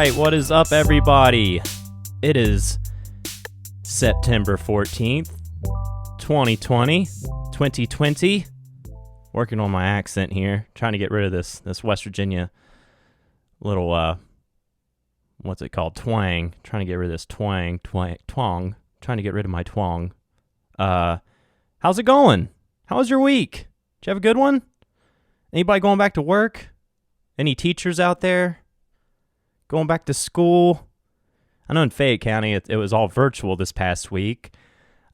right, what is up, everybody? It is September 14th, 2020. Working on my accent here, trying to get rid of this West Virginia little, what's it called? Twang. Trying to get rid of this twang. Trying to get rid of my twang. How's it going? How was your week? Did you have a good one? Anybody going back to work? Any teachers out there going back to school? I know in Fayette County it was all virtual this past week.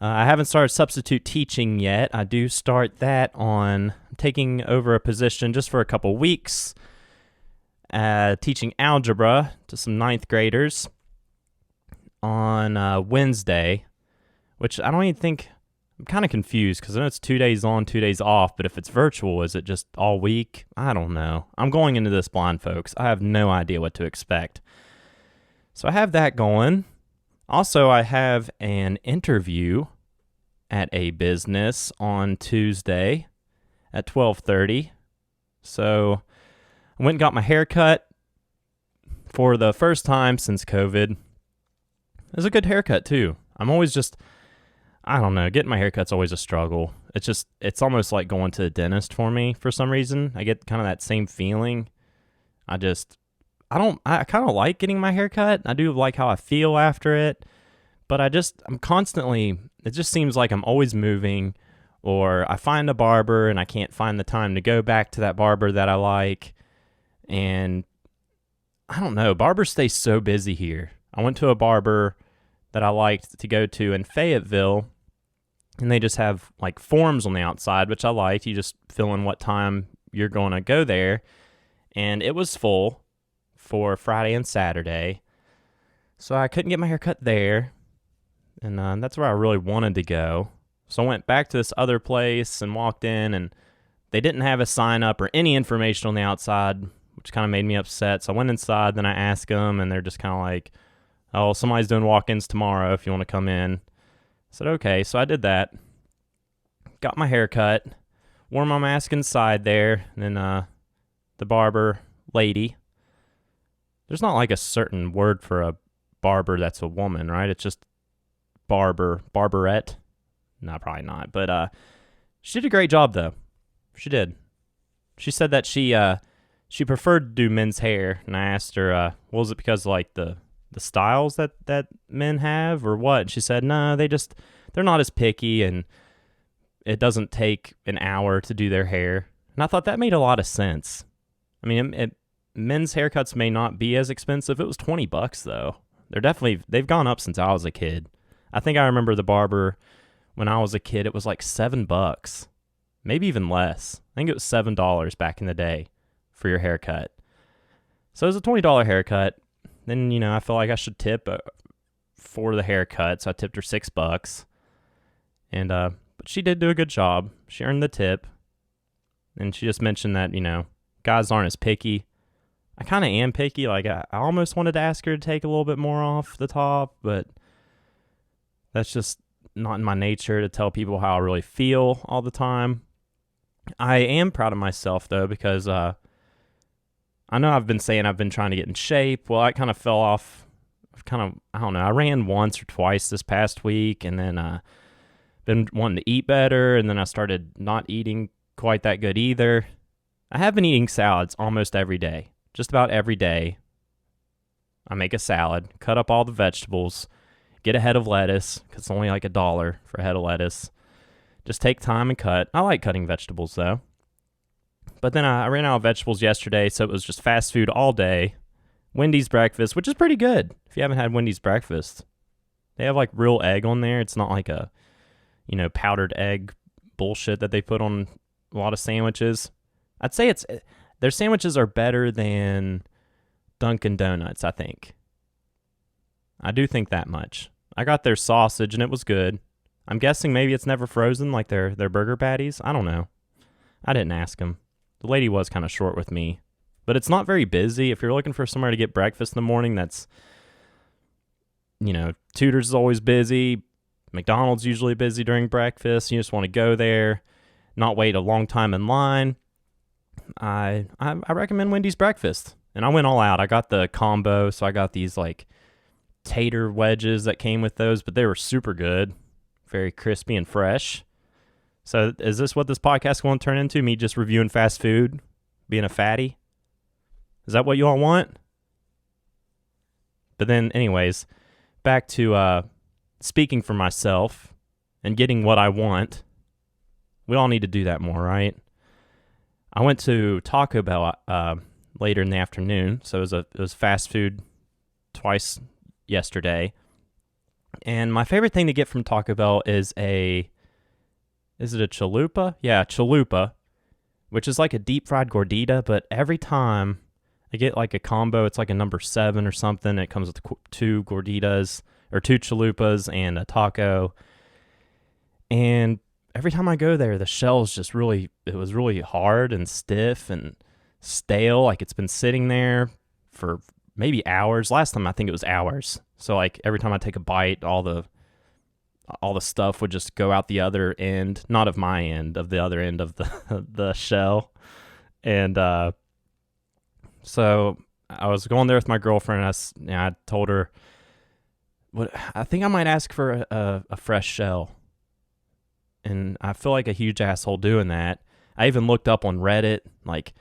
I haven't started substitute teaching yet. I do start that on taking over a position just for a couple weeks, teaching algebra to some ninth graders on Wednesday, which I don't even think, I'm kind of confused because I know it's 2 days on, 2 days off, but if it's virtual, is it just all week? I don't know. I'm going into this blind, folks. I have no idea what to expect. So I have that going. Also, I have an interview at a business on Tuesday at 12:30. So I went and got my hair cut for the first time since COVID. It was a good haircut, too. I'm always just, I don't know, getting my haircut's always a struggle. It's almost like going to the dentist for me for some reason. I get kind of that same feeling. I kind of like getting my haircut. I do like how I feel after it. But I'm constantly, it just seems like I'm always moving, or I find a barber and I can't find the time to go back to that barber that I like. And I don't know, barbers stay so busy here. I went to a barber that I liked to go to in Fayetteville, and they just have like forms on the outside, which I liked. You just fill in what time you're going to go there. And it was full for Friday and Saturday. So I couldn't get my hair cut there. And that's where I really wanted to go. So I went back to this other place and walked in, and they didn't have a sign up or any information on the outside, which kind of made me upset. So I went inside, then I asked them, and they're just kind of like, oh, somebody's doing walk-ins tomorrow if you want to come in. I said, okay. So I did that. Got my hair cut. Wore my mask inside there. And then the barber lady. There's not like a certain word for a barber that's a woman, right? It's just barberette. No, probably not. But she did a great job, though. She did. She said that she preferred to do men's hair, and I asked her, was it because of, like, the styles that men have, or what? And she said, no, they're not as picky, and it doesn't take an hour to do their hair. And I thought that made a lot of sense. I mean, men's haircuts may not be as expensive. It was $20, though. They've gone up since I was a kid. I think I remember the barber when I was a kid, it was like $7, maybe even less. I think it was $7 back in the day for your haircut. So it was a $20 haircut. Then, I feel like I should tip for the haircut, so I tipped her $6. And but she did do a good job. She earned the tip. And she just mentioned that, guys aren't as picky. I kind of am picky. Like, I almost wanted to ask her to take a little bit more off the top, but that's just not in my nature to tell people how I really feel all the time. I am proud of myself, though, because I know I've been saying I've been trying to get in shape. Well, I kind of fell off. I don't know. I ran once or twice this past week, and then been wanting to eat better, and then I started not eating quite that good either. I have been eating salads almost every day. Just about every day. I make a salad, cut up all the vegetables, get a head of lettuce, because it's only like $1 for a head of lettuce. Just take time and cut. I like cutting vegetables, though. But then I ran out of vegetables yesterday, so it was just fast food all day. Wendy's breakfast, which is pretty good if you haven't had Wendy's breakfast. They have like real egg on there. It's not like a, powdered egg bullshit that they put on a lot of sandwiches. I'd say their sandwiches are better than Dunkin' Donuts, I think. I do think that much. I got their sausage, and it was good. I'm guessing maybe it's never frozen like their burger patties. I don't know. I didn't ask them. The lady was kind of short with me. But it's not very busy. If you're looking for somewhere to get breakfast in the morning, that's, Tudor's is always busy. McDonald's usually busy during breakfast. You just want to go there, not wait a long time in line. I recommend Wendy's breakfast. And I went all out. I got the combo, so I got these like tater wedges that came with those, but they were super good, very crispy and fresh. So is this what this podcast is going to turn into? Me just reviewing fast food, being a fatty? Is that what you all want? But then, anyways, back to speaking for myself and getting what I want. We all need to do that more, right? I went to Taco Bell later in the afternoon, so it was fast food twice yesterday. And my favorite thing to get from Taco Bell is is it a chalupa? Yeah, chalupa, which is like a deep fried gordita, but every time I get like a combo, it's like a number 7 or something. It comes with 2 gorditas or 2 chalupas and a taco. And every time I go there, the shell's just it was really hard and stiff and stale. Like it's been sitting there for maybe hours. Last time I think it was hours. So like every time I take a bite, all the stuff would just go out the other end, not of my end, of the other end of the shell. And so I was going there with my girlfriend. I told her, I think I might ask for a fresh shell. And I feel like a huge asshole doing that. I even looked up on Reddit, like,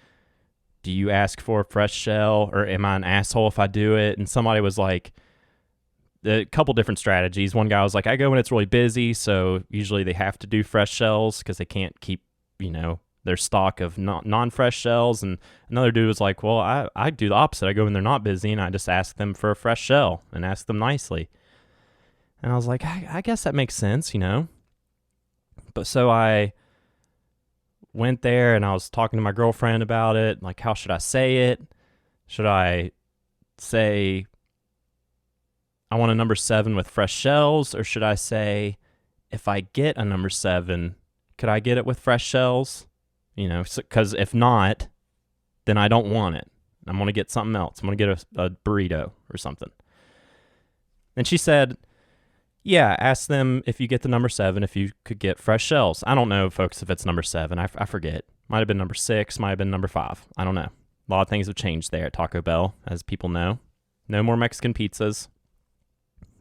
do you ask for a fresh shell, or am I an asshole if I do it? And somebody was like, a couple different strategies. One guy was like, I go when it's really busy, so usually they have to do fresh shells because they can't keep, their stock of non-fresh shells. And another dude was like, well, I do the opposite. I go when they're not busy, and I just ask them for a fresh shell and ask them nicely. And I was like, I guess that makes sense, But so I went there, and I was talking to my girlfriend about it. Like, how should I say it? Should I say I want a number 7 with fresh shells, or should I say, if I get a number 7, could I get it with fresh shells? Because if not, then I don't want it. I'm going to get something else. I'm going to get a burrito or something. And she said, yeah, ask them if you get the number 7, if you could get fresh shells. I don't know, folks, if it's number 7. I forget. Might have been number 6, might have been number 5. I don't know. A lot of things have changed there at Taco Bell, as people know. No more Mexican pizzas.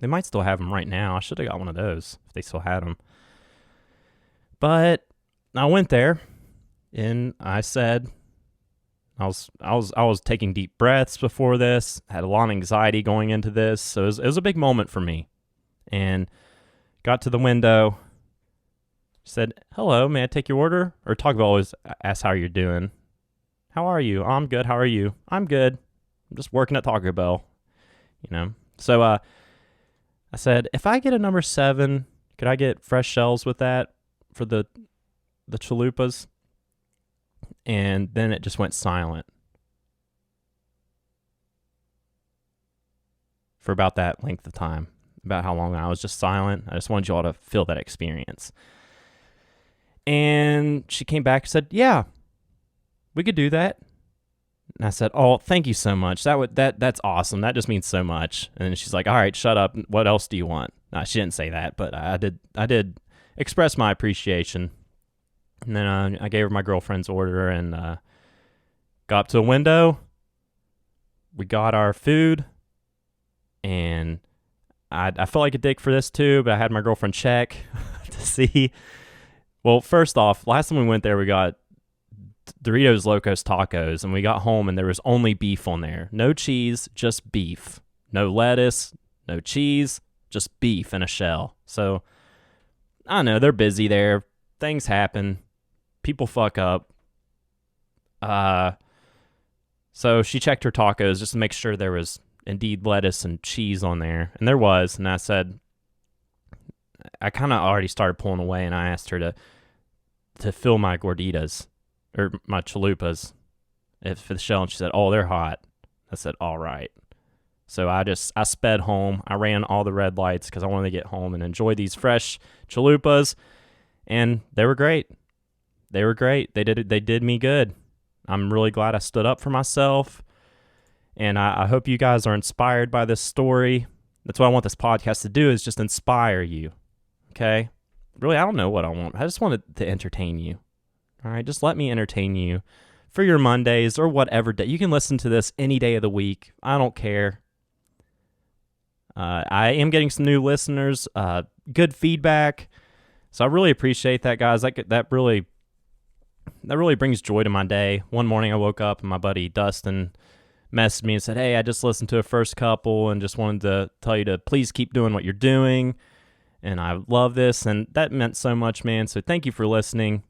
They might still have them right now. I should have got one of those if they still had them. But I went there, and I said, I was taking deep breaths before this. Had a lot of anxiety going into this, so it was a big moment for me. And got to the window, said, hello, may I take your order? Or Taco Bell always asks how you're doing. How are you? Oh, I'm good. How are you? I'm good. I'm just working at Taco Bell, So I said, if I get a number 7, could I get fresh shells with that for the chalupas? And then it just went silent for about that length of time. About how long I was just silent. I just wanted you all to feel that experience. And she came back and said, yeah, we could do that. And I said, oh, thank you so much. That's awesome. That just means so much. And she's like, all right, shut up. What else do you want? No, she didn't say that, but I did express my appreciation. And then I gave her my girlfriend's order and got up to the window. We got our food, and I felt like a dick for this too, but I had my girlfriend check to see. Well, first off, last time we went there, we got Doritos Locos Tacos, and we got home and there was only beef on there. No cheese, just beef. No lettuce, no cheese, just beef in a shell. So, I don't know, they're busy there. Things happen. People fuck up. So she checked her tacos just to make sure there was indeed lettuce and cheese on there, and there was. And I said, I kind of already started pulling away, and I asked her to fill my gorditas or my chalupas for the shell, and she said, oh, they're hot. I said, all right. So I sped home. I ran all the red lights because I wanted to get home and enjoy these fresh chalupas, and they were great. They were great. They did me good. I'm really glad I stood up for myself. And I hope you guys are inspired by this story. That's what I want this podcast to do, is just inspire you. Okay? Really, I don't know what I want. I just wanted to entertain you. All right? Just let me entertain you for your Mondays or whatever day. You can listen to this any day of the week. I don't care. I am getting some new listeners, good feedback. So I really appreciate that, guys. That really brings joy to my day. One morning I woke up and my buddy Dustin messaged me and said, "Hey, I just listened to a first couple and just wanted to tell you to please keep doing what you're doing. And I love this." And that meant so much, man. So thank you for listening.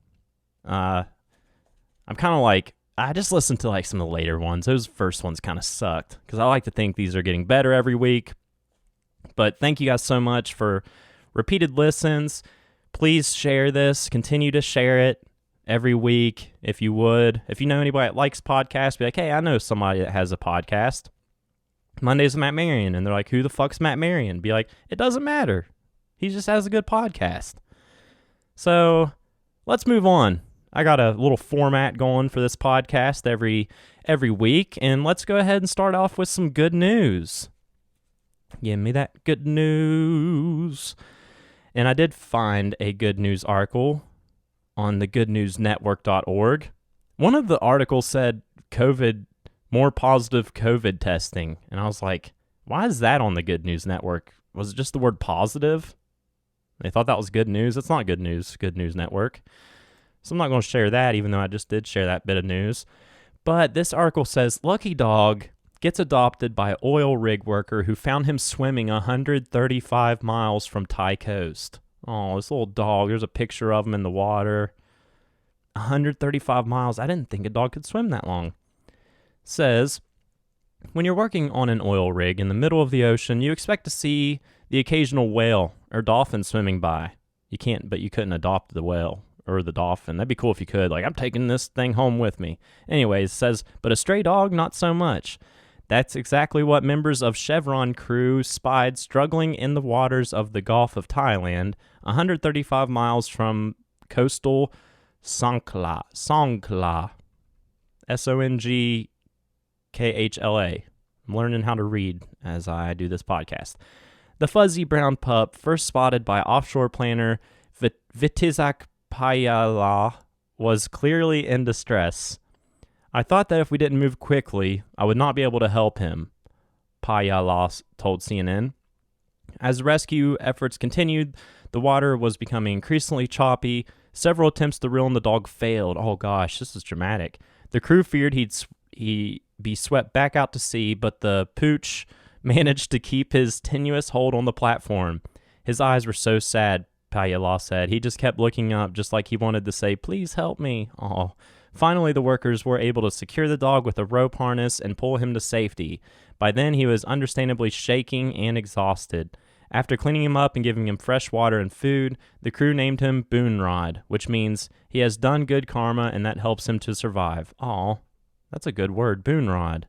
I'm kind of like, I just listened to like some of the later ones. Those first ones kind of sucked because I like to think these are getting better every week. But thank you guys so much for repeated listens. Please share this. Continue to share it every week if you would. If you know anybody that likes podcasts, be like, "Hey, I know somebody that has a podcast. Mondays with Matt Marion." And they're like, "Who the fuck's Matt Marion?" Be like, "It doesn't matter. He just has a good podcast." So let's move on. I got a little format going for this podcast every week, and let's go ahead and start off with some good news. Give me that good news. And I did find a good news article on the goodnewsnetwork.org. One of the articles said more positive COVID testing. And I was like, why is that on the Good News Network? Was it just the word positive? They thought that was good news. It's not good news, Good News Network. So I'm not going to share that, even though I just did share that bit of news. But this article says, lucky dog gets adopted by oil rig worker who found him swimming 135 miles from Thai coast. Oh, this little dog. There's a picture of him in the water. 135 miles. I didn't think a dog could swim that long. Says, when you're working on an oil rig in the middle of the ocean, you expect to see the occasional whale or dolphin swimming by. You can't, but you couldn't adopt the whale or the dolphin. That'd be cool if you could. Like, I'm taking this thing home with me. Anyways, says, but a stray dog, not so much. That's exactly what members of Chevron crew spied struggling in the waters of the Gulf of Thailand, 135 miles from coastal Songkhla. Songkhla. Songkhla. I'm learning how to read as I do this podcast. The fuzzy brown pup, first spotted by offshore planner Vitizak Payala, was clearly in distress. I thought that if we didn't move quickly, I would not be able to help him, Payala told CNN. As rescue efforts continued, the water was becoming increasingly choppy. Several attempts to reel in the dog failed. Oh gosh, this is dramatic. The crew feared he'd be swept back out to sea, but the pooch managed to keep his tenuous hold on the platform. His eyes were so sad, Payala said. He just kept looking up, just like he wanted to say, "Please help me." Oh. Finally, the workers were able to secure the dog with a rope harness and pull him to safety. By then, he was understandably shaking and exhausted. After cleaning him up and giving him fresh water and food, the crew named him Boonrod, which means he has done good karma and that helps him to survive. Aw, that's a good word, Boonrod.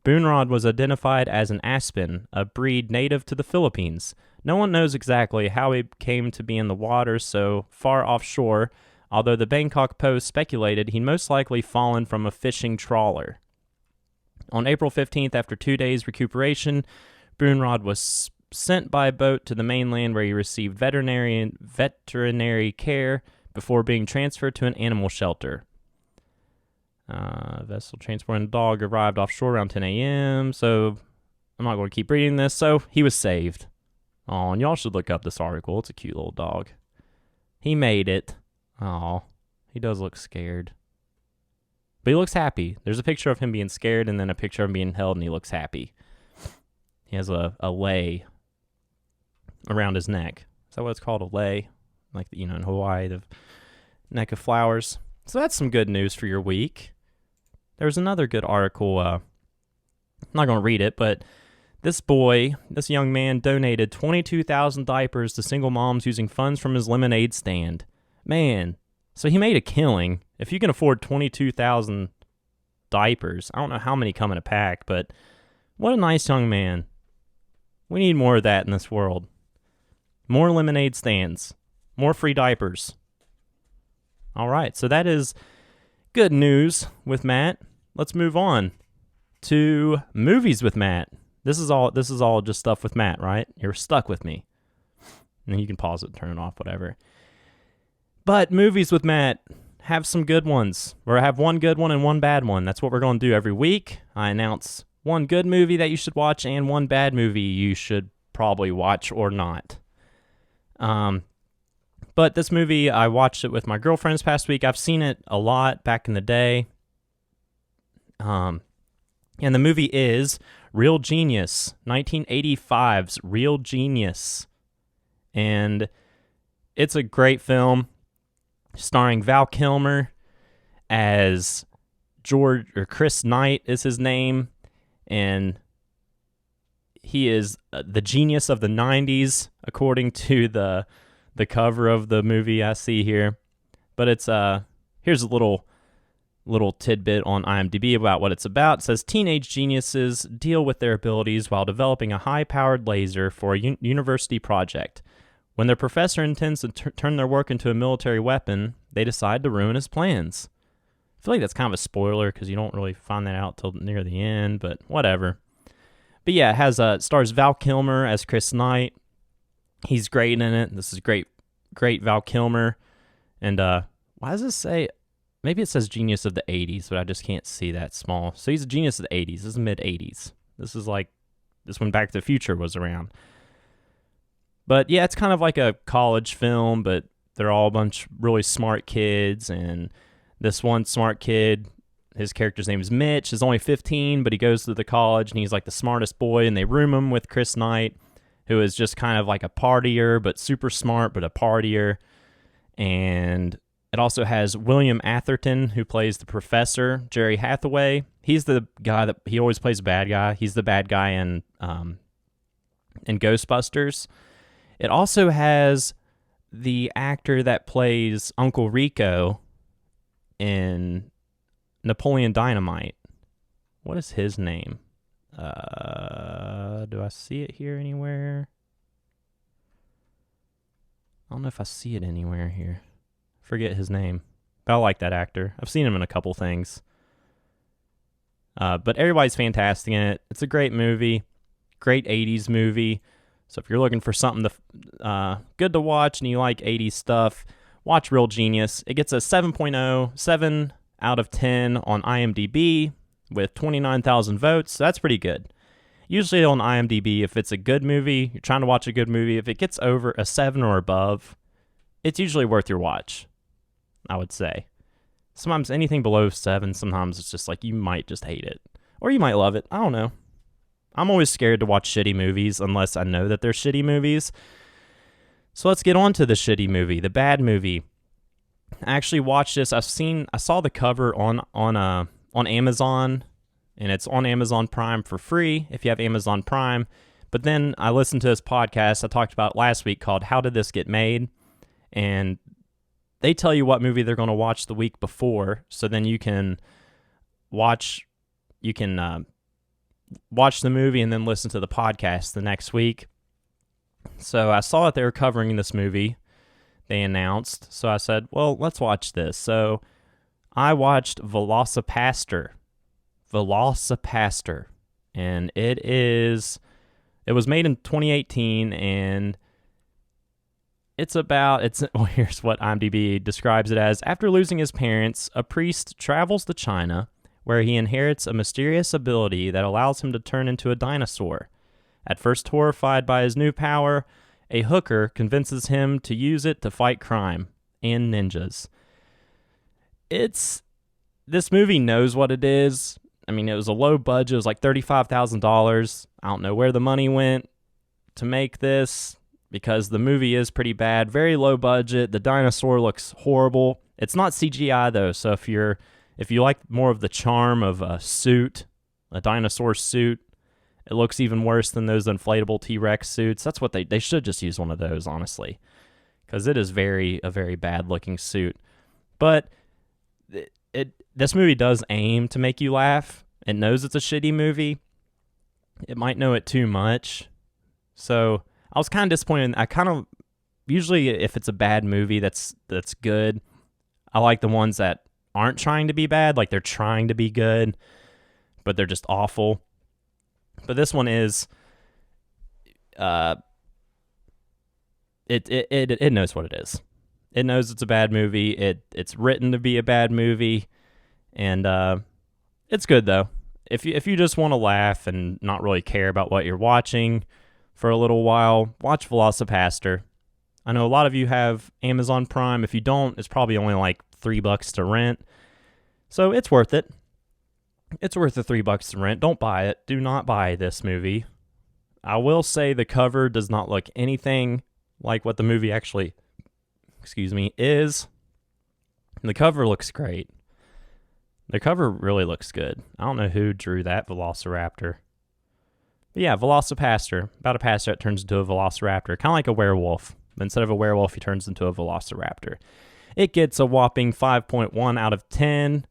Boonrod was identified as an aspen, a breed native to the Philippines. No one knows exactly how he came to be in the water so far offshore, although the Bangkok Post speculated he'd most likely fallen from a fishing trawler. On April 15th, after 2 days' recuperation, Boonrod was sent by boat to the mainland where he received veterinary care before being transferred to an animal shelter. Vessel transporting the dog arrived offshore around 10 a.m., so I'm not going to keep reading this. So he was saved. Oh, and y'all should look up this article. It's a cute little dog. He made it. Oh, he does look scared. But he looks happy. There's a picture of him being scared and then a picture of him being held, and he looks happy. He has a lei around his neck. Is that what it's called, a lei? Like, you know, in Hawaii, the neck of flowers. So that's some good news for your week. There's another good article. I'm not going to read it, but this young man donated 22,000 diapers to single moms using funds from his lemonade stand. Man, so he made a killing. If you can afford 22,000 diapers, I don't know how many come in a pack, but what a nice young man. We need more of that in this world. More lemonade stands. More free diapers. All right, so that is good news with Matt. Let's move on to movies with Matt. This is all just stuff with Matt, right? You're stuck with me. And you can pause it, turn it off, whatever. But movies with Matt have some good ones, or have one good one and one bad one. That's what we're going to do every week. I announce one good movie that you should watch and one bad movie you should probably watch or not. But this movie, I watched it with my girlfriend this past week. I've seen it a lot back in the day. And the movie is Real Genius, 1985's Real Genius. And it's a great film starring Val Kilmer as Chris Knight is his name. And he is the genius of the 90s, according to the cover of the movie I see here. But it's here's a little tidbit on IMDb about what it's about. It says teenage geniuses deal with their abilities while developing a high-powered laser for a university project. When their professor intends to turn their work into a military weapon, they decide to ruin his plans. I feel like that's kind of a spoiler because you don't really find that out till near the end, but whatever. But yeah, it has stars Val Kilmer as Chris Knight. He's great in it. This is great Val Kilmer. And why does this say? Maybe it says genius of the 80s, but I just can't see that small. So he's a genius of the 80s. This is mid-80s. This is when Back to the Future was around. But yeah, it's kind of like a college film, but they're all a bunch of really smart kids. And this one smart kid, his character's name is Mitch, is only 15, but he goes to the college, and he's like the smartest boy, and they room him with Chris Knight, who is just kind of like a partier, but super smart, but a partier. And it also has William Atherton, who plays the professor, Jerry Hathaway. He's the guy he always plays a bad guy. He's the bad guy in Ghostbusters. It also has the actor that plays Uncle Rico in Napoleon Dynamite. What is his name? Do I see it here anywhere? I don't know if I see it anywhere here. Forget his name. But I like that actor. I've seen him in a couple things. But everybody's fantastic in it. It's a great movie. Great 80s movie. So if you're looking for something good to watch and you like 80s stuff, watch Real Genius. It gets a 7.0, 7 out of 10 on IMDb with 29,000 votes. So that's pretty good. Usually on IMDb, if it's a good movie, you're trying to watch a good movie, if it gets over a 7 or above, it's usually worth your watch, I would say. Sometimes anything below 7, sometimes it's just like you might just hate it. Or you might love it. I don't know. I'm always scared to watch shitty movies unless I know that they're shitty movies. So let's get on to the shitty movie, the bad movie. I actually watched this. I saw the cover on Amazon, and it's on Amazon Prime for free if you have Amazon Prime. But then I listened to this podcast I talked about last week called How Did This Get Made? And they tell you what movie they're going to watch the week before, so then you can watch the movie and then listen to the podcast the next week. So I saw that they were covering this movie, they announced, so I said, well, let's watch this. So I watched Velocipaster, and it was made in 2018, and here's what IMDb describes it as. After losing his parents, a priest travels to China, where he inherits a mysterious ability that allows him to turn into a dinosaur. At first horrified by his new power, a hooker convinces him to use it to fight crime and ninjas. This movie knows what it is. I mean, it was a low budget. It was like $35,000. I don't know where the money went to make this, because the movie is pretty bad. Very low budget. The dinosaur looks horrible. It's not CGI though, so if you like more of the charm of a dinosaur suit, it looks even worse than those inflatable T-Rex suits. That's what they should just use one of those, honestly, because it is a very bad looking suit. But this movie does aim to make you laugh. It knows it's a shitty movie. It might know it too much. So I was kind of disappointed. Usually if it's a bad movie that's good, I like the ones that aren't trying to be bad, like they're trying to be good, but they're just awful. But this one is, it knows what it is. It knows it's a bad movie. It's written to be a bad movie, and it's good though. If you just want to laugh and not really care about what you're watching for a little while, watch Velocipaster. I know a lot of you have Amazon Prime. If you don't, it's probably only like $3 to rent. So it's worth it. It's worth the $3 to rent. Don't buy it. Do not buy this movie. I will say the cover does not look anything like what the movie actually, is. The cover looks great. The cover really looks good. I don't know who drew that Velociraptor. But yeah, Velocipaster. About a pastor that turns into a Velociraptor. Kind of like a werewolf. But instead of a werewolf, he turns into a Velociraptor. It gets a whopping 5.1 out of 10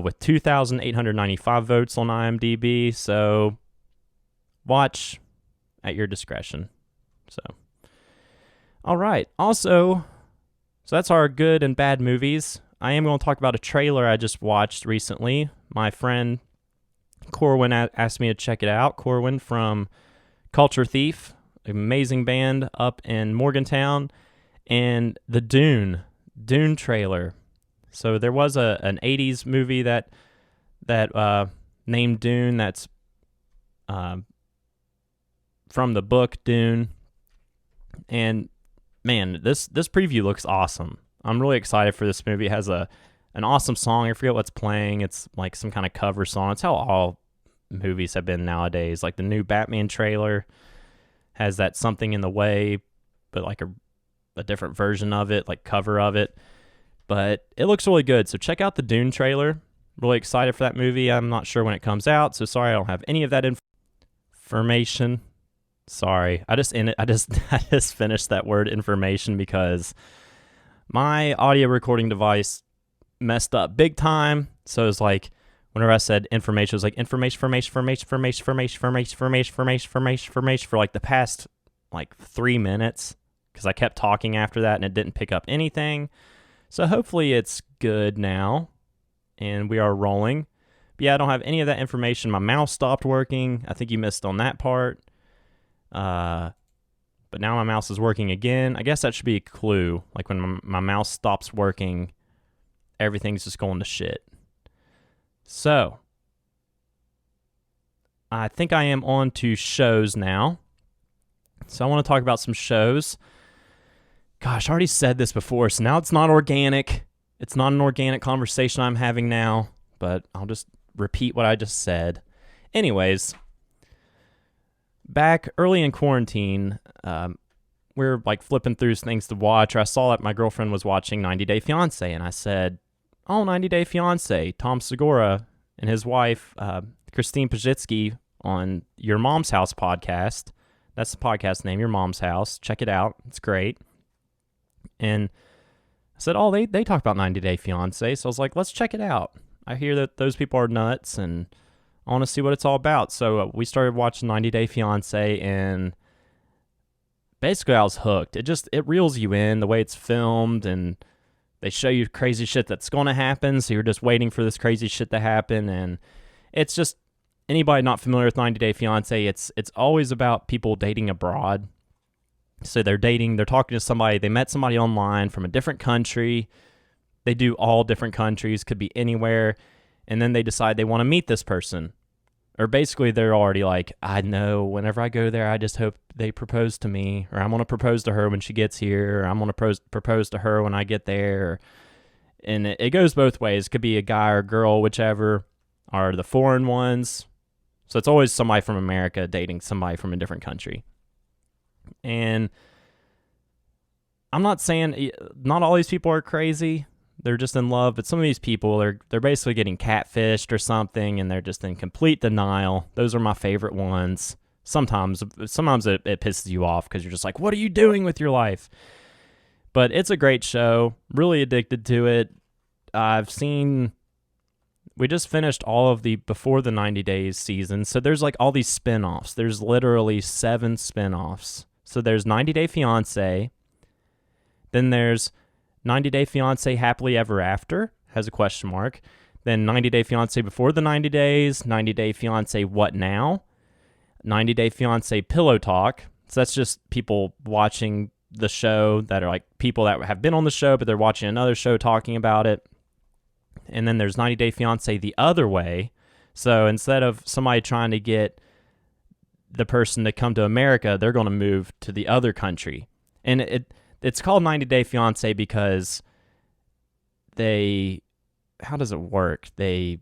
with 2,895 votes on IMDb. So watch at your discretion. So, all right. Also, so that's our good and bad movies. I am going to talk about a trailer I just watched recently. My friend Corwin asked me to check it out. Corwin from Culture Thief, amazing band up in Morgantown, and the Dune trailer. So there was an 80s movie that named Dune that's from the book Dune. And man, this preview looks awesome. I'm really excited for this movie. It has an awesome song. I forget what's playing. It's like some kind of cover song. It's how all movies have been nowadays. Like the new Batman trailer has that Something in the Way, but like a different version of it, like cover of it. But it looks really good. So check out the Dune trailer. Really excited for that movie. I'm not sure when it comes out, so sorry I don't have any of that information. Sorry. I just finished that word information because my audio recording device messed up big time. So it's like whenever I said information, it was like information for like the past like 3 minutes because I kept talking after that and it didn't pick up anything. So hopefully it's good now and we are rolling. But yeah, I don't have any of that information. My mouse stopped working. I think you missed on that part. But now my mouse is working again. I guess that should be a clue. Like when my mouse stops working, everything's just going to shit. So, I think I am on to shows now. So I want to talk about some shows. Gosh, I already said this before, so now it's not organic. It's not an organic conversation I'm having now, but I'll just repeat what I just said. Anyways, back early in quarantine, we were like flipping through things to watch. Or I saw that my girlfriend was watching 90 Day Fiancé, and I said, "Oh, 90 Day Fiancé, Tom Segura and his wife, Christine Pajitsky, on Your Mom's House podcast." That's the podcast name, Your Mom's House. Check it out. It's great. And I said, "Oh, they talk about 90 Day Fiancé." So I was like, let's check it out. I hear that those people are nuts, and I want to see what it's all about. So we started watching 90 Day Fiancé, and basically I was hooked. It reels you in the way it's filmed, and they show you crazy shit that's going to happen, so you're just waiting for this crazy shit to happen. And it's just, anybody not familiar with 90 Day Fiancé, it's always about people dating abroad. So they're talking to somebody, they met somebody online from a different country. They do all different countries, could be anywhere. And then they decide they want to meet this person. Or basically they're already like, I know whenever I go there, I just hope they propose to me. Or I'm going to propose to her when she gets here. Or I'm going to propose to her when I get there. And it goes both ways. It could be a guy or girl, whichever, are the foreign ones. So it's always somebody from America dating somebody from a different country. And I'm not saying not all these people are crazy. They're just in love, but some of these people, they're basically getting catfished or something, and they're just in complete denial. Those are my favorite ones. Sometimes it pisses you off because you're just like, what are you doing with your life? But it's a great show. Really addicted to it. We just finished all of the Before the 90 Days season, so there's like all these spin-offs. There's literally 7 spin-offs. So there's 90 Day Fiancé, then there's 90 Day Fiancé Happily Ever After, has a question mark. Then 90 Day Fiancé Before the 90 Days, 90 Day Fiancé What Now, 90 Day Fiancé Pillow Talk. So that's just people watching the show that are like people that have been on the show, but they're watching another show talking about it. And then there's 90 Day Fiancé the other way. So instead of somebody trying to get the person to come to America, they're going to move to the other country. And it's called 90 Day Fiancé because how does it work? They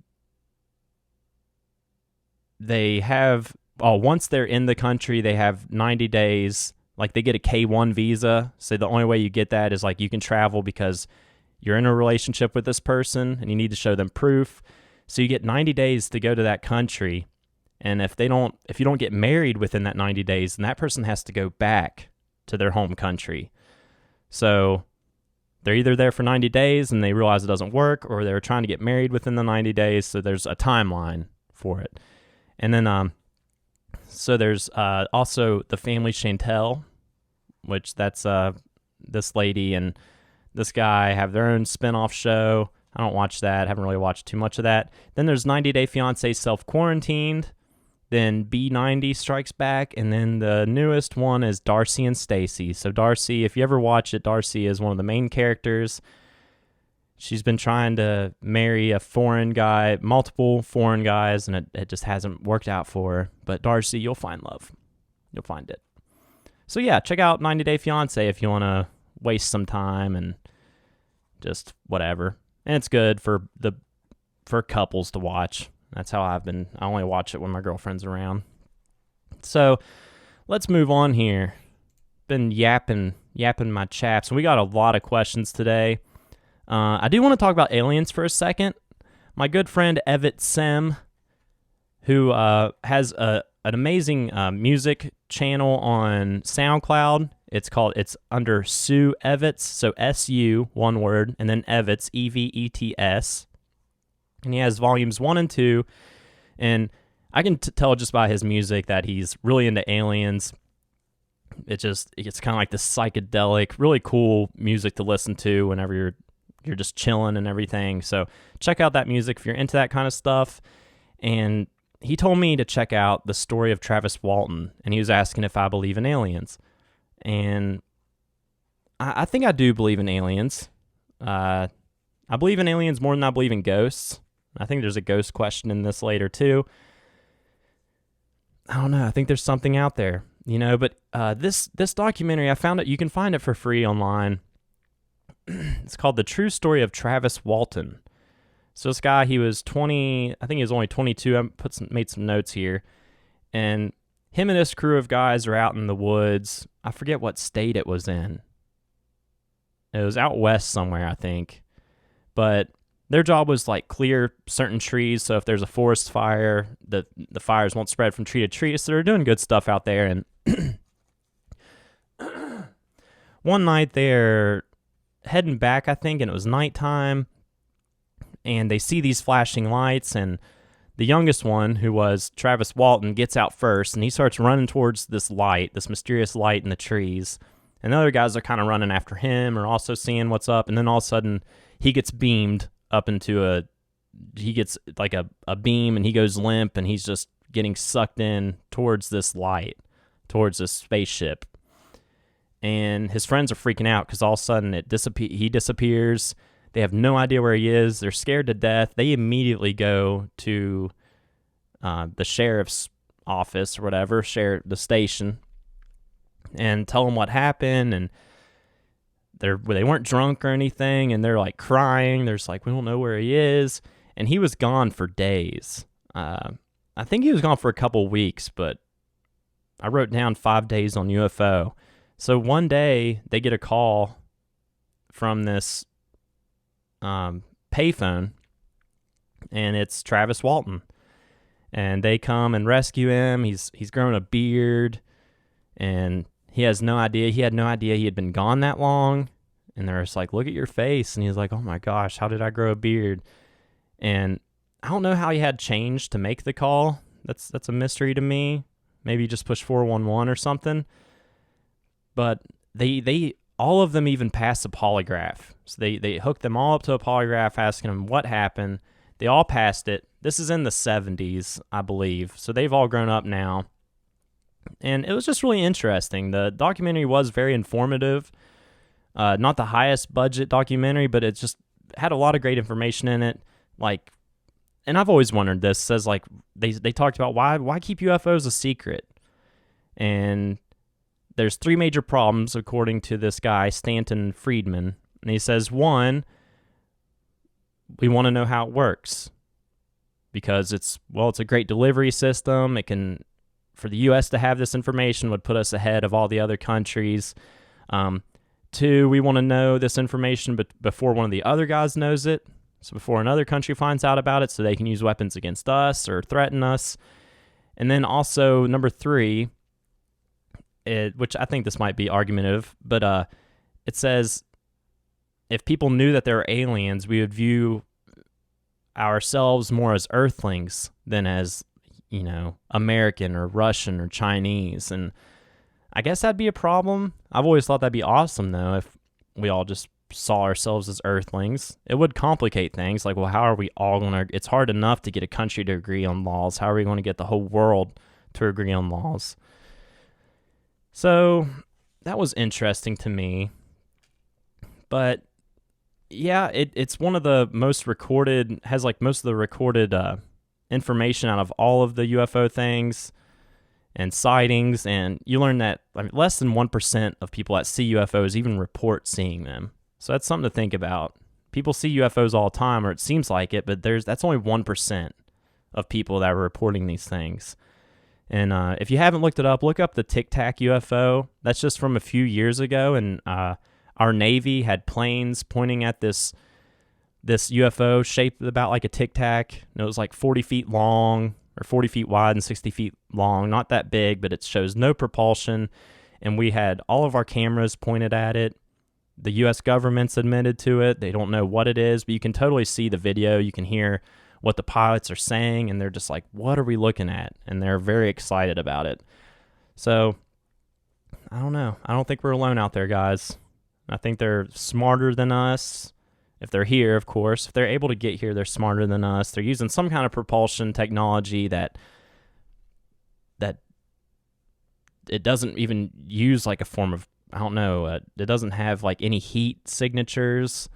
have, once they're in the country, they have 90 days, like they get a K1 visa. So the only way you get that is like you can travel because you're in a relationship with this person and you need to show them proof. So you get 90 days to go to that country. And if you don't get married within that 90 days, then that person has to go back to their home country. So they're either there for 90 days and they realize it doesn't work, or they're trying to get married within the 90 days. So there's a timeline for it. And then, so there's also the Family Chantel, which that's this lady and this guy have their own spin-off show. I don't watch that. Haven't really watched too much of that. Then there's 90 Day Fiancé Self-Quarantined. Then B90 Strikes Back. And then the newest one is Darcy and Stacy. So Darcy, if you ever watch it, Darcy is one of the main characters. She's been trying to marry a foreign guy, multiple foreign guys, and it just hasn't worked out for her. But Darcy, you'll find love. You'll find it. So yeah, check out 90 Day Fiancé if you want to waste some time and just whatever. And it's good for couples to watch. That's how I only watch it when my girlfriend's around. So let's move on here. Been yapping my chaps. We got a lot of questions today. I do want to talk about aliens for a second. My good friend Evet Sem, who has an amazing music channel on SoundCloud. It's under Sue Evets, so S-U, one word, and then Evets, E-V-E-T-S. And he has volumes 1 and 2, and I can tell just by his music that he's really into aliens. It's kind of like this psychedelic, really cool music to listen to whenever you're just chilling and everything. So check out that music if you're into that kind of stuff. And he told me to check out the story of Travis Walton, and he was asking if I believe in aliens. And I think I do believe in aliens. I believe in aliens more than I believe in ghosts. I think there's a ghost question in this later too. I don't know. I think there's something out there, but this documentary, I found it. You can find it for free online. It's called The True Story of Travis Walton. So this guy, he was 20, I think he was only 22. I made some notes here. And him and this crew of guys are out in the woods. I forget what state it was in. It was out west somewhere, I think. But their job was like clear certain trees. So if there's a forest fire, the fires won't spread from tree to tree. So they're doing good stuff out there. And one night they're heading back, I think, and it was nighttime. And they see these flashing lights, and the youngest one, who was Travis Walton, gets out first, and he starts running towards this light, this mysterious light in the trees. And the other guys are kind of running after him, or also seeing what's up. And then all of a sudden, he gets beamed up into he gets like a beam, and he goes limp, and he's just getting sucked in towards this light, towards this spaceship. And his friends are freaking out because all of a sudden he disappears. They have no idea where he is. They're scared to death. They immediately go to the sheriff's office or whatever, the station, and tell them what happened. And they weren't drunk or anything, and they're like crying. They're just like, we don't know where he is. And he was gone for days. I think he was gone for a couple weeks, but I wrote down 5 days on UFO. So one day they get a call from this payphone, and it's Travis Walton, and they come and rescue him. He's grown a beard, and he has no idea. He had no idea he had been gone that long. And they're just like, look at your face. And he's like, oh my gosh, how did I grow a beard? And I don't know how he had change to make the call. That's a mystery to me. Maybe just push 411 or something. But they all of them even passed a polygraph. So they hooked them all up to a polygraph, asking them what happened. They all passed it. This is in the 70s, I believe. So they've all grown up now. And it was just really interesting. The documentary was very informative. Not the highest budget documentary, but it just had a lot of great information in it. Like, and I've always wondered this. It says like they talked about why keep UFOs a secret, and there's three major problems according to this guy Stanton Friedman. And he says, one, we want to know how it works because it's a great delivery system. It can, for the U.S. to have this information would put us ahead of all the other countries. Two, we want to know this information before one of the other guys knows it. So before another country finds out about it so they can use weapons against us or threaten us. And then also number three, which I think this might be argumentative, but it says if people knew that there were aliens, we would view ourselves more as Earthlings than as, American or Russian or Chinese. And I guess that'd be a problem. I've always thought that'd be awesome, though, if we all just saw ourselves as Earthlings. It would complicate things. Like, well, how are we all going to... It's hard enough to get a country to agree on laws. How are we going to get the whole world to agree on laws? So that was interesting to me. But yeah, it's one of the most recorded, has like most of the recorded information out of all of the UFO things and sightings. And you learn that less than 1% of people that see UFOs even report seeing them. So that's something to think about. People see UFOs all the time, or it seems like it, but that's only 1% of people that are reporting these things. And if you haven't looked it up, look up the Tic Tac UFO. That's just from a few years ago, and our Navy had planes pointing at this UFO shaped about like a Tic Tac. And it was like 40 feet long, or 40 feet wide and 60 feet long. Not that big, but it shows no propulsion. And we had all of our cameras pointed at it. The U.S. government's admitted to it. They don't know what it is, but you can totally see the video. You can hear what the pilots are saying, and they're just like, what are we looking at? And they're very excited about it. So, I don't know. I don't think we're alone out there, guys. I think they're smarter than us. If they're here, of course. If they're able to get here, they're smarter than us. They're using some kind of propulsion technology that it doesn't even use like a form of, I don't know, it doesn't have like any heat signatures.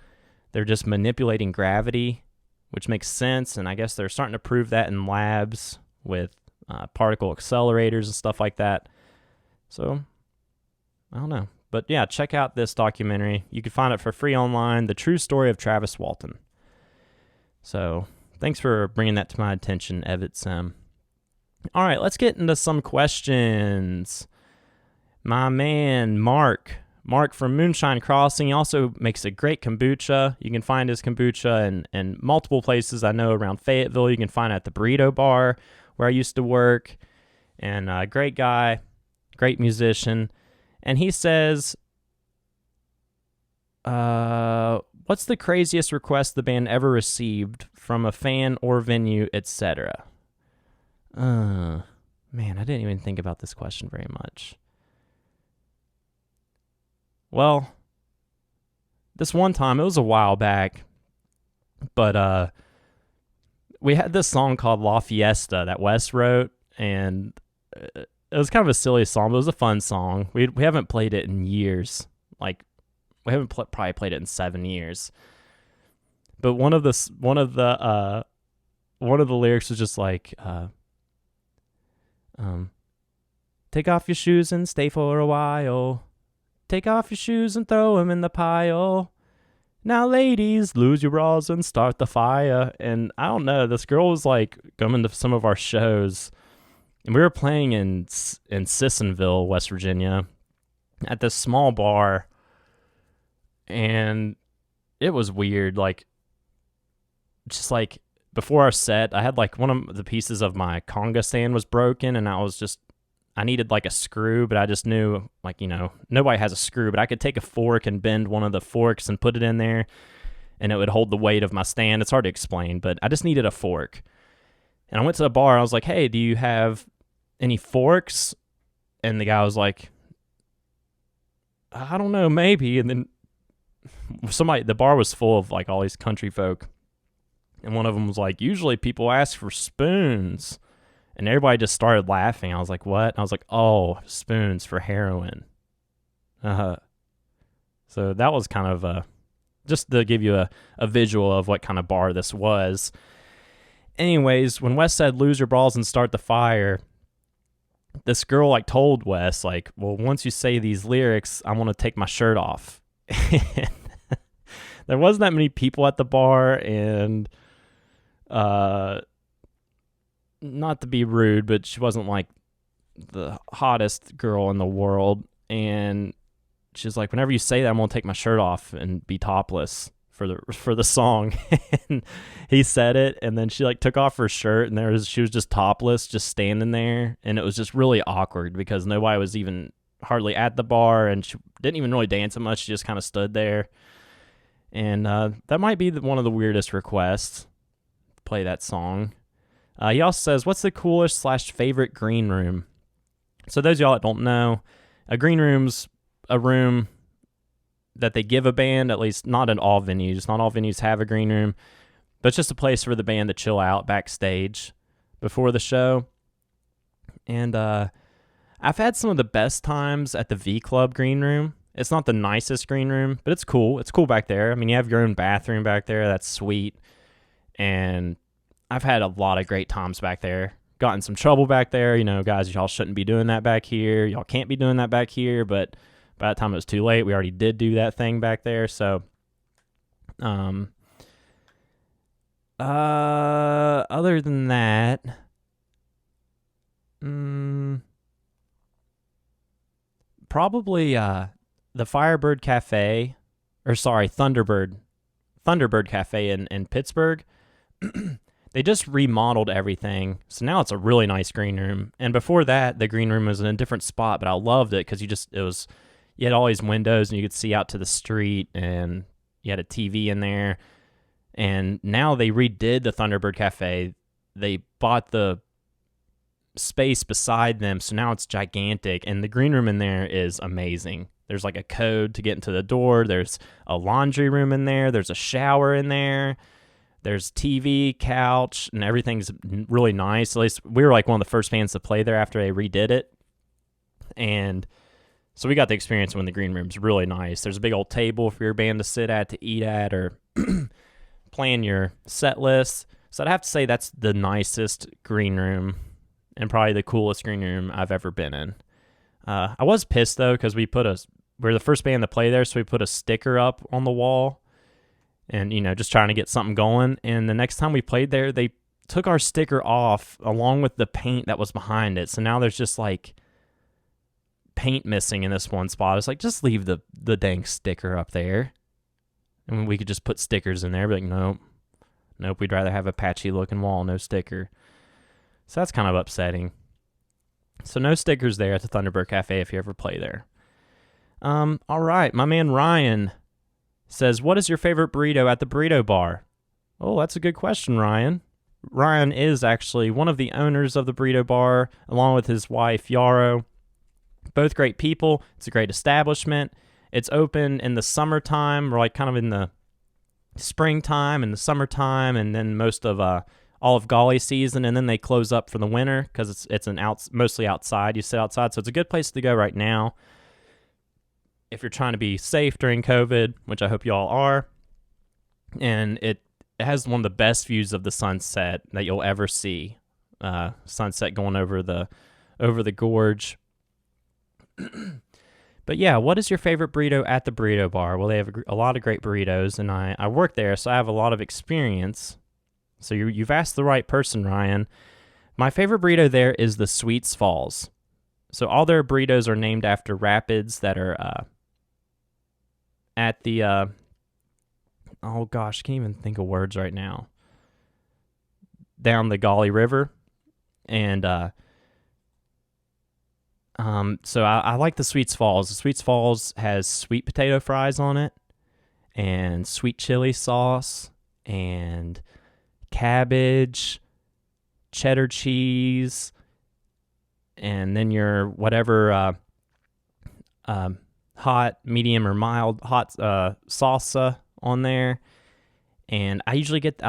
They're just manipulating gravity, which makes sense, and I guess they're starting to prove that in labs with particle accelerators and stuff like that. So, I don't know. But yeah, check out this documentary. You can find it for free online, The True Story of Travis Walton. So, thanks for bringing that to my attention, Evit Sim. All right, let's get into some questions. My man, Mark from Moonshine Crossing, he also makes a great kombucha. You can find his kombucha in multiple places. I know around Fayetteville. You can find it at the Burrito Bar where I used to work. And great guy, great musician. And he says, what's the craziest request the band ever received from a fan or venue, etc.? Man, I didn't even think about this question very much. Well, this one time, it was a while back, but we had this song called La Fiesta that Wes wrote, and it was kind of a silly song, but it was a fun song. We haven't played it in years. Like, we haven't probably played it in 7 years. But one of the lyrics was just like, take off your shoes and stay for a while. Take off your shoes and throw them in the pile. Now, ladies, lose your bras and start the fire. And I don't know, this girl was like coming to some of our shows, and we were playing in Sissonville, West Virginia, at this small bar, and it was weird. Like, just like before our set, I had like one of the pieces of my conga stand was broken, and I needed like a screw, but I just knew, like, nobody has a screw, but I could take a fork and bend one of the forks and put it in there, and it would hold the weight of my stand. It's hard to explain, but I just needed a fork. And I went to the bar, and I was like, hey, do you have any forks? And the guy was like, I don't know, maybe. And then the bar was full of like all these country folk, and one of them was like, usually people ask for spoons. And everybody just started laughing. I was like, what? And I was like, oh, spoons for heroin. So that was kind of just to give you a visual of what kind of bar this was. Anyways, when Wes said lose your balls and start the fire, this girl like told Wes, like, well, once you say these lyrics, I want to take my shirt off. There wasn't that many people at the bar, and not to be rude, but she wasn't like the hottest girl in the world. And she's like, whenever you say that, I'm gonna take my shirt off and be topless for the song. And he said it, and then she like took off her shirt, and she was just topless, just standing there, and it was just really awkward because nobody was even hardly at the bar, and she didn't even really dance that much. She just kind of stood there. And that might be one of the weirdest requests. Play that song. He also says, what's the coolest / favorite green room? So those of y'all that don't know, a green room's a room that they give a band, at least not in all venues. Not all venues have a green room, but it's just a place for the band to chill out backstage before the show. And I've had some of the best times at the V Club green room. It's not the nicest green room, but it's cool. It's cool back there. I mean, you have your own bathroom back there. That's sweet. And I've had a lot of great times back there. Got in some trouble back there. You know, guys, y'all shouldn't be doing that back here. Y'all can't be doing that back here. But by the time it was too late, we already did do that thing back there. So, other than that, probably the Thunderbird Cafe in Pittsburgh. They just remodeled everything, so now it's a really nice green room. And before that, the green room was in a different spot, but I loved it because you had all these windows and you could see out to the street, and you had a TV in there. And now they redid the Thunderbird Cafe. They bought the space beside them, so now it's gigantic, and the green room in there is amazing. There's like a code to get into the door. There's a laundry room in there. There's a shower in there. There's TV, couch, and everything's really nice. At least we were like one of the first bands to play there after they redid it. And so we got the experience when the green room's really nice. There's a big old table for your band to sit at, to eat at, or plan your set list. So I'd have to say that's the nicest green room and probably the coolest green room I've ever been in. I was pissed, though, because we're the first band to play there, so we put a sticker up on the wall and, just trying to get something going. And the next time we played there, they took our sticker off along with the paint that was behind it. So now there's just, like, paint missing in this one spot. It's like, just leave the dang sticker up there. And we could just put stickers in there. Be like, nope, we'd rather have a patchy-looking wall, no sticker. So that's kind of upsetting. So no stickers there at the Thunderbird Cafe if you ever play there. All right, my man Ryan says, what is your favorite burrito at the burrito bar? Oh, that's a good question, Ryan. Ryan is actually one of the owners of the burrito bar, along with his wife, Yarrow. Both great people. It's a great establishment. It's open in the summertime, or like kind of in the springtime and the summertime, and then most of olive golly season, and then they close up for the winter because it's mostly outside. You sit outside, so it's a good place to go right now if you're trying to be safe during COVID, which I hope you all are. And it has one of the best views of the sunset that you'll ever see. Sunset going over the gorge. But yeah, what is your favorite burrito at the burrito bar? Well, they have a lot of great burritos, and I work there, so I have a lot of experience. So you've asked the right person, Ryan. My favorite burrito there is the Sweets Falls. So all their burritos are named after rapids that are at the, oh gosh, can't even think of words right now, down the Gauley River. And so I like the Sweets Falls. The Sweets Falls has sweet potato fries on it, and sweet chili sauce, and cabbage, cheddar cheese, and then your whatever hot, medium, or mild hot salsa on there. And I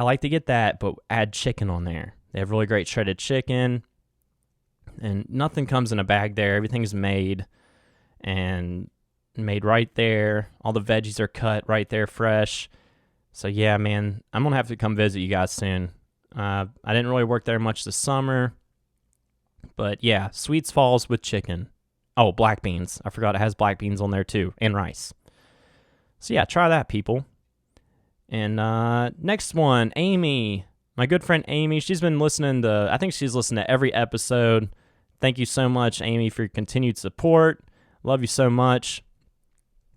like to get that, but add chicken on there. They have really great shredded chicken. And nothing comes in a bag there. Everything's made and made right there. All the veggies are cut right there, fresh. So yeah, man, I'm going to have to come visit you guys soon. I didn't really work there much this summer. But yeah, Sweets Falls with chicken. Oh, black beans. I forgot it has black beans on there too, and rice. So yeah, try that, people. And next one, Amy. My good friend Amy. She's been listening to, I think she's listened to every episode. Thank you so much, Amy, for your continued support. Love you so much.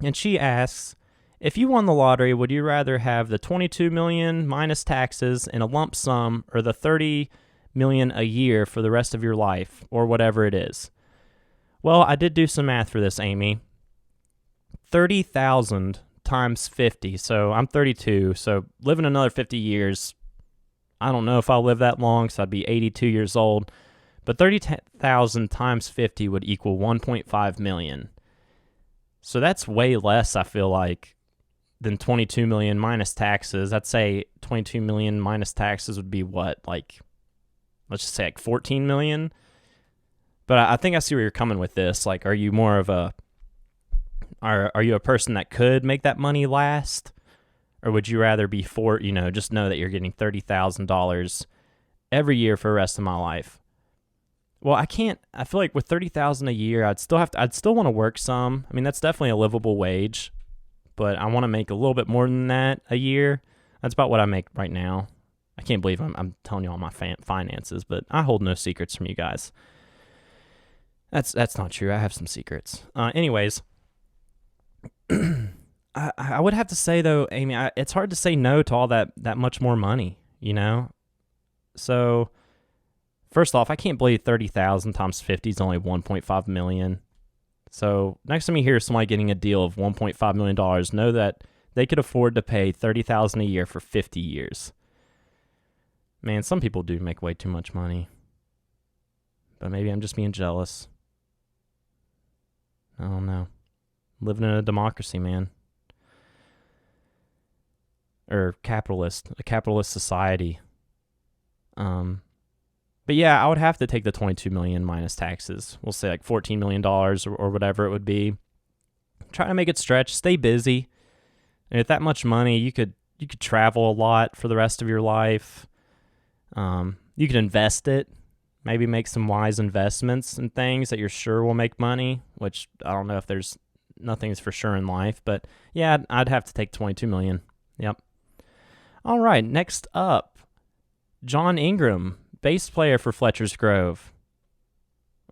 And she asks, if you won the lottery, would you rather have the $22 million minus taxes in a lump sum or the $30 million a year for the rest of your life, or whatever it is? Well, I did do some math for this, Amy. 30,000 times 50. So I'm 32. So living another 50 years, I don't know if I'll live that long, so I'd be 82 years old. But 30,000 times 50 would equal 1.5 million. So that's way less, I feel like, than 22 million minus taxes. I'd say 22 million minus taxes would be what, like, let's just say like 14 million. But I think I see where you're coming with this. Like, are you more of a, are you a person that could make that money last? Or would you rather be just know that you're getting $30,000 every year for the rest of my life? Well, I feel like with $30,000 a year, I'd still want to work some. I mean, that's definitely a livable wage, but I want to make a little bit more than that a year. That's about what I make right now. I can't believe I'm telling you all my finances, but I hold no secrets from you guys. That's not true. I have some secrets. Anyways, I would have to say, though, Amy, it's hard to say no to all that much more money, you know? So, first off, I can't believe 30,000 times 50 is only 1.5 million. So, next time you hear somebody getting a deal of $1.5 million, know that they could afford to pay $30,000 a year for 50 years. Man, some people do make way too much money. But maybe I'm just being jealous. I don't know. Living in a democracy, man. Or a capitalist society. But yeah, I would have to take the 22 million minus taxes. We'll say like $14 million or whatever it would be. Try to make it stretch. Stay busy. And with that much money, you could travel a lot for the rest of your life. You could invest it. Maybe make some wise investments and things that you're sure will make money, which I don't know if nothing's for sure in life. But yeah, I'd have to take 22 million. Yep. All right, next up, John Ingram, bass player for Fletcher's Grove.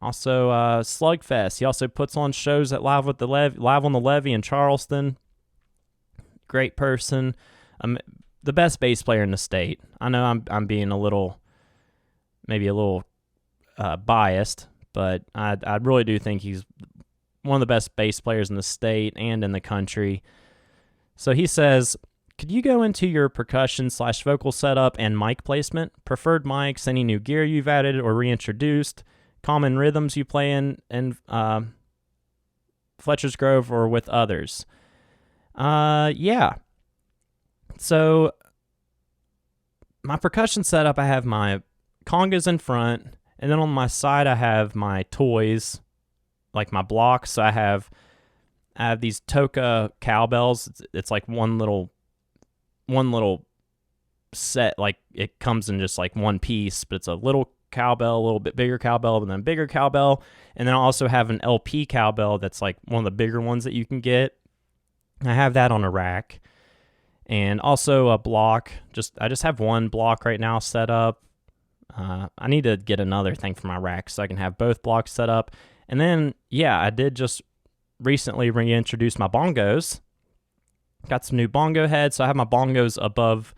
Also, Slugfest. He also puts on shows at Live on the Levee in Charleston. Great person. The best bass player in the state. I know I'm being maybe a little biased, but I really do think he's one of the best bass players in the state and in the country. So he says, could you go into your percussion/vocal setup and mic placement, preferred mics, any new gear you've added or reintroduced, common rhythms you play in Fletcher's Grove or with others? Yeah. So my percussion setup, I have my congas in front, and then on my side I have my toys, like my blocks. So I have these Toka cowbells. It's like one little set, like it comes in just like one piece, but it's a little cowbell, a little bit bigger cowbell, and then a bigger cowbell. And then I also have an LP cowbell that's like one of the bigger ones that you can get. I have that on a rack. And also a block. I just have one block right now set up. I need to get another thing for my rack so I can have both blocks set up. And then, yeah, I did just recently reintroduce my bongos. Got some new bongo heads, so I have my bongos above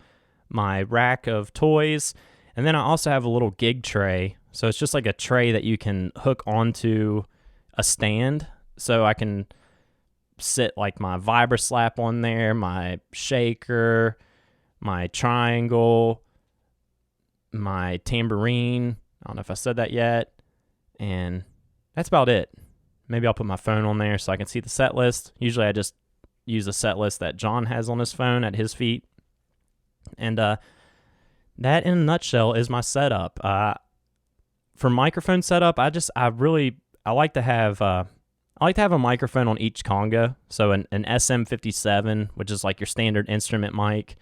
my rack of toys. And then I also have a little gig tray. So it's just like a tray that you can hook onto a stand. So I can sit like my vibra-slap on there, my shaker, my triangle, my tambourine. I don't know if I said that yet. And that's about it. Maybe I'll put my phone on there so I can see the set list. Usually I just use the set list that John has on his phone at his feet. And that in a nutshell is my setup. for microphone setup, I like to have a microphone on each conga. So an SM57, which is like your standard instrument mic.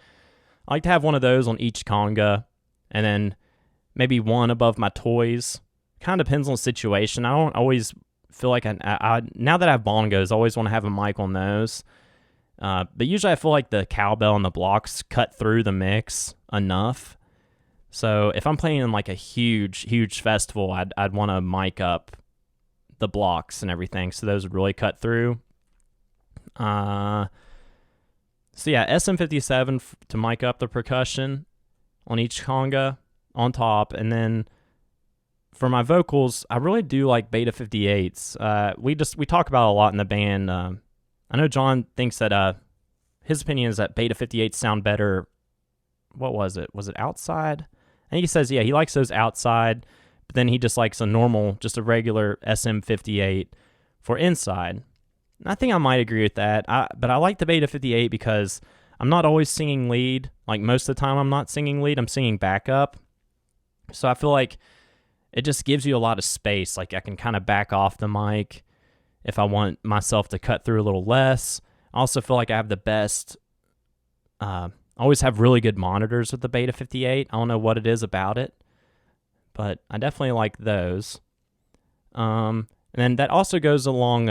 I like to have one of those on each conga, and then maybe one above my toys. Kind of depends on the situation. I don't always feel like I now that I have bongos, I always want to have a mic on those. But usually I feel like the cowbell and the blocks cut through the mix enough. So if I'm playing in like a huge festival, I'd want to mic up the blocks and everything, so those would really cut through. So yeah, SM57 to mic up the percussion on each conga on top, and then for my vocals, I really do like Beta 58s. We talk about it a lot in the band. I know John thinks that his opinion is that Beta 58s sound better. What was it? Was it outside? I think he says, yeah, he likes those outside, but then he just likes just a regular SM58 for inside. And I think I might agree with that. But I like the Beta 58 because I'm not always singing lead. Like most of the time I'm not singing lead, I'm singing backup. So I feel like it just gives you a lot of space. Like I can kind of back off the mic if I want myself to cut through a little less. I also feel like I have the best, I always have really good monitors with the Beta 58. I don't know what it is about it, but I definitely like those. And then that also goes along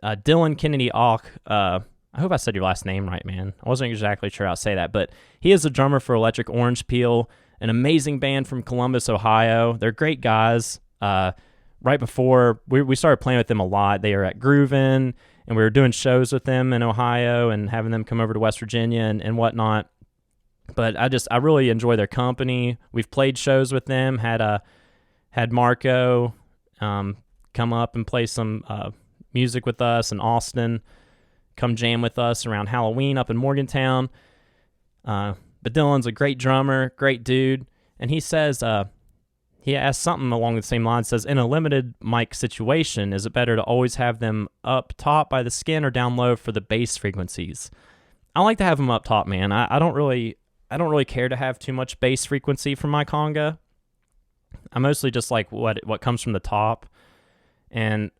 Dylan Kennedy Auk. I hope I said your last name right, man. I wasn't exactly sure how to say that, but he is the drummer for Electric Orange Peel, an amazing band from Columbus, Ohio. They're great guys. Right before we started playing with them a lot, they were at Groovin', and we were doing shows with them in Ohio and having them come over to West Virginia and whatnot. But I really enjoy their company. We've played shows with them. Had Marco come up and play some music with us in Austin. Come jam with us around Halloween up in Morgantown. But Dylan's a great drummer, great dude, and he says he asked something along the same line. Says, in a limited mic situation, is it better to always have them up top by the skin or down low for the bass frequencies? I like to have them up top, man. I don't really care to have too much bass frequency from my conga. I mostly just like what comes from the top, and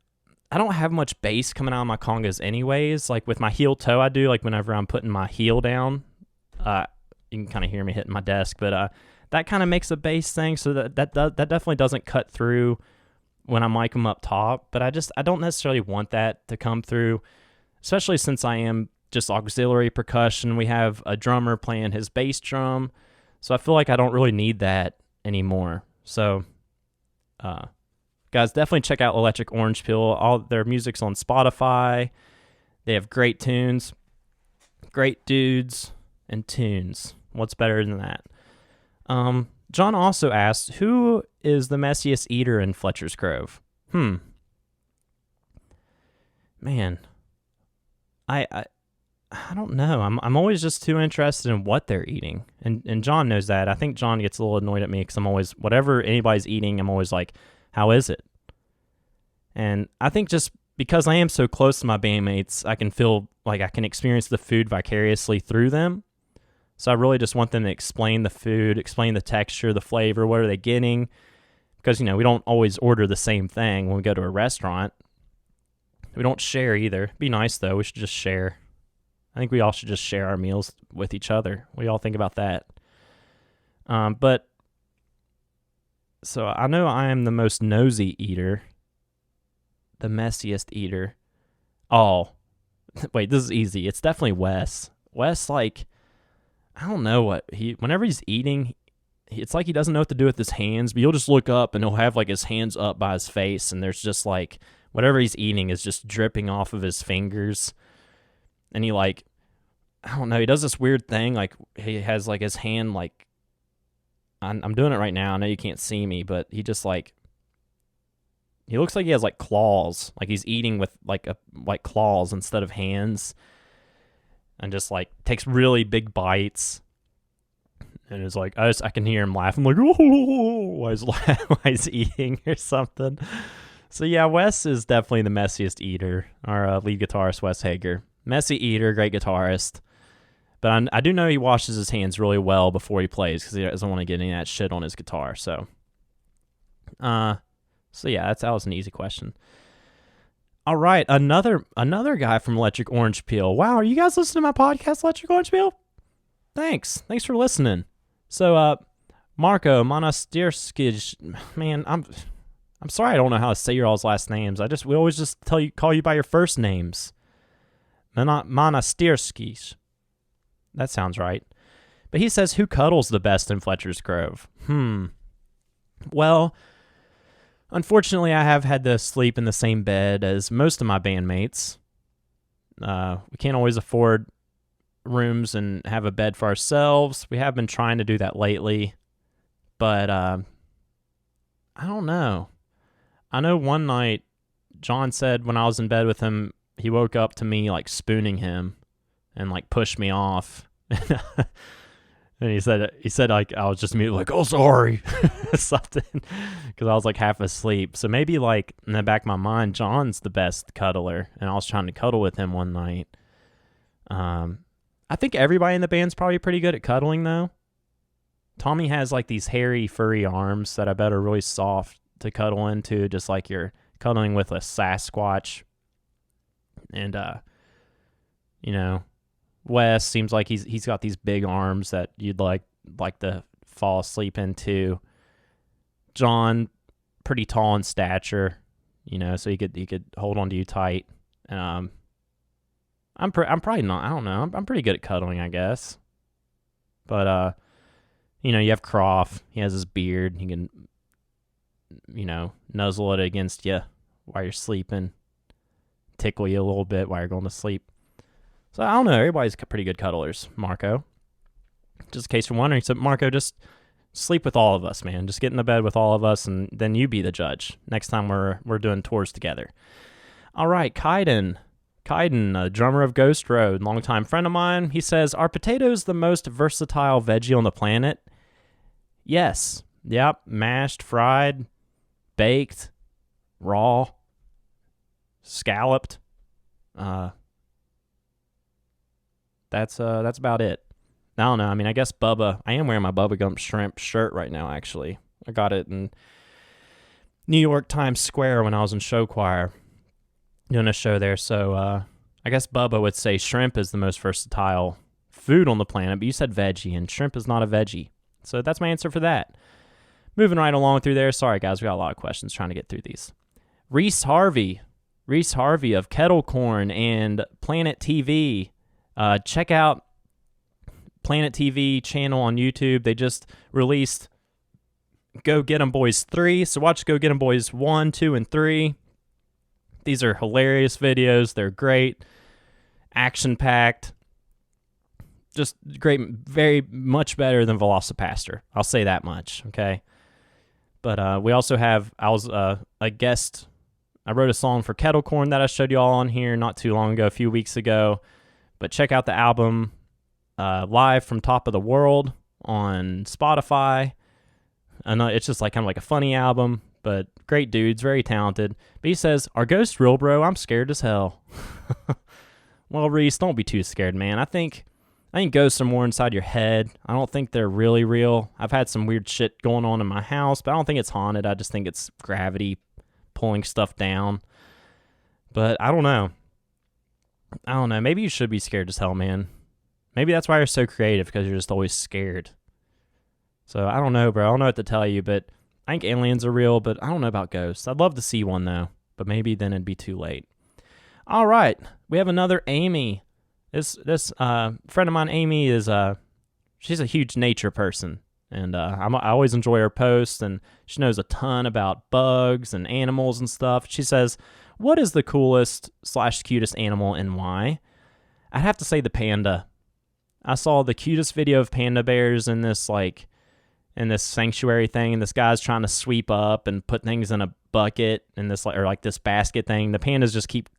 I don't have much bass coming out of my congas anyways. Like with my heel toe, I do. Like whenever I'm putting my heel down, you can kind of hear me hitting my desk, but that kind of makes a bass thing, so that definitely doesn't cut through when I mic them up top. But I don't necessarily want that to come through, especially since I am just auxiliary percussion. We have a drummer playing his bass drum, so I feel like I don't really need that anymore. So, guys, definitely check out Electric Orange Peel. All their music's on Spotify. They have great tunes, great dudes, and tunes. What's better than that? John also asked, who is the messiest eater in Fletcher's Grove? Man, I don't know. I'm always just too interested in what they're eating, and John knows that. I think John gets a little annoyed at me because I'm always, whatever anybody's eating, I'm always like, how is it? And I think just because I am so close to my bandmates, I can feel like I can experience the food vicariously through them. So I really just want them to explain the food, explain the texture, the flavor, what are they getting? Because, we don't always order the same thing when we go to a restaurant. We don't share either. It'd be nice, though. We should just share. I think we all should just share our meals with each other. What do y'all think about that? But, so I know I am the most nosy eater. The messiest eater. Oh, wait, this is easy. It's definitely Wes. Wes, like, I don't know whenever he's eating, it's like he doesn't know what to do with his hands, but he'll just look up and he'll have like his hands up by his face, and there's just like, whatever he's eating is just dripping off of his fingers. And he I don't know, he does this weird thing, like he has like his hand, like, I'm doing it right now, I know you can't see me, but he just he looks like he has like claws, like he's eating with like claws instead of hands. And just like takes really big bites, and it's like I can hear him laughing, like, oh, why he's eating or something. So yeah, Wes is definitely the messiest eater. Our lead guitarist, Wes Hager, messy eater, great guitarist. But I do know he washes his hands really well before he plays because he doesn't want to get any of that shit on his guitar. So So yeah, that was an easy question. All right, another guy from Electric Orange Peel. Wow, are you guys listening to my podcast, Electric Orange Peel? Thanks for listening. So, Marco Monastirskij, man, I'm sorry I don't know how to say your all's last names. We always just call you by your first names. Monastirskij. That sounds right. But he says, who cuddles the best in Fletcher's Grove? Well, unfortunately, I have had to sleep in the same bed as most of my bandmates. We can't always afford rooms and have a bed for ourselves. We have been trying to do that lately, but I don't know. I know one night, John said when I was in bed with him, he woke up to me like spooning him and like pushed me off. And he said like I was just immediately like, oh, sorry, something, because I was like half asleep. So maybe like in the back of my mind, John's the best cuddler, and I was trying to cuddle with him one night. I think everybody in the band's probably pretty good at cuddling though. Tommy has like these hairy, furry arms that I bet are really soft to cuddle into, just like you're cuddling with a Sasquatch. And Wes seems like he's got these big arms that you'd like to fall asleep into. John, pretty tall in stature, so he could hold on to you tight. I'm probably not. I don't know. I'm pretty good at cuddling, I guess. But you have Croft. He has his beard. He can, nuzzle it against you while you're sleeping, tickle you a little bit while you're going to sleep. So I don't know. Everybody's pretty good cuddlers, Marco. Just in case you're wondering, so Marco, just sleep with all of us, man. Just get in the bed with all of us, and then you be the judge next time we're doing tours together. All right, Kaiden, drummer of Ghost Road, longtime friend of mine. He says, are potatoes the most versatile veggie on the planet? Yes. Yep. Mashed, fried, baked, raw, scalloped. That's about it. I don't know. I mean, I guess Bubba. I am wearing my Bubba Gump Shrimp shirt right now, actually. I got it in New York Times Square when I was in show choir doing a show there. So I guess Bubba would say shrimp is the most versatile food on the planet, but you said veggie, and shrimp is not a veggie. So that's my answer for that. Moving right along through there. Sorry, guys. We got a lot of questions trying to get through these. Reese Harvey of Kettle Corn and Planet TV. Check out Planet TV channel on YouTube. They just released Go Get 'Em Boys 3. So watch Go Get 'Em Boys 1, 2, and 3. These are hilarious videos. They're great. Action-packed. Just great. Very much better than Velocipaster. I'll say that much, okay? But we also have, I was a guest. I wrote a song for Kettle Corn that I showed you all on here not too long ago, a few weeks ago. But check out the album Live from Top of the World on Spotify. I know it's just like kind of like a funny album, but great dudes, very talented. But he says, are ghosts real, bro? I'm scared as hell. Well, Reese, don't be too scared, man. I think ghosts are more inside your head. I don't think they're really real. I've had some weird shit going on in my house, but I don't think it's haunted. I just think it's gravity pulling stuff down. But I don't know. Maybe you should be scared as hell, man. Maybe that's why you're so creative, because you're just always scared. So I don't know, bro. I don't know what to tell you, but I think aliens are real, but I don't know about ghosts. I'd love to see one, though, but maybe then it'd be too late. All right. We have another Amy. This friend of mine, Amy, she's a huge nature person, and I always enjoy her posts, and she knows a ton about bugs and animals and stuff. She says, what is the coolest / cutest animal and why? I'd have to say the panda. I saw the cutest video of panda bears in this sanctuary thing, and this guy's trying to sweep up and put things in a bucket and this basket thing. The pandas just keep,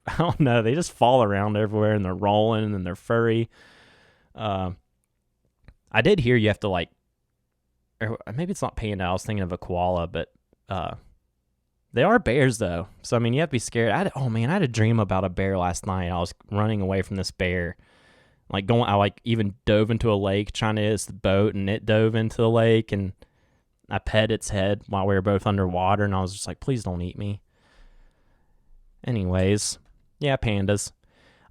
I don't know, they just fall around everywhere, and they're rolling, and they're furry. I did hear you have to or maybe it's not panda. I was thinking of a koala, but they are bears though. So I mean, you have to be scared. I had a dream about a bear last night. I was running away from this bear. I even dove into a lake trying to hit the boat, and it dove into the lake, and I pet its head while we were both underwater, and I was just like, please don't eat me. Anyways, yeah, pandas.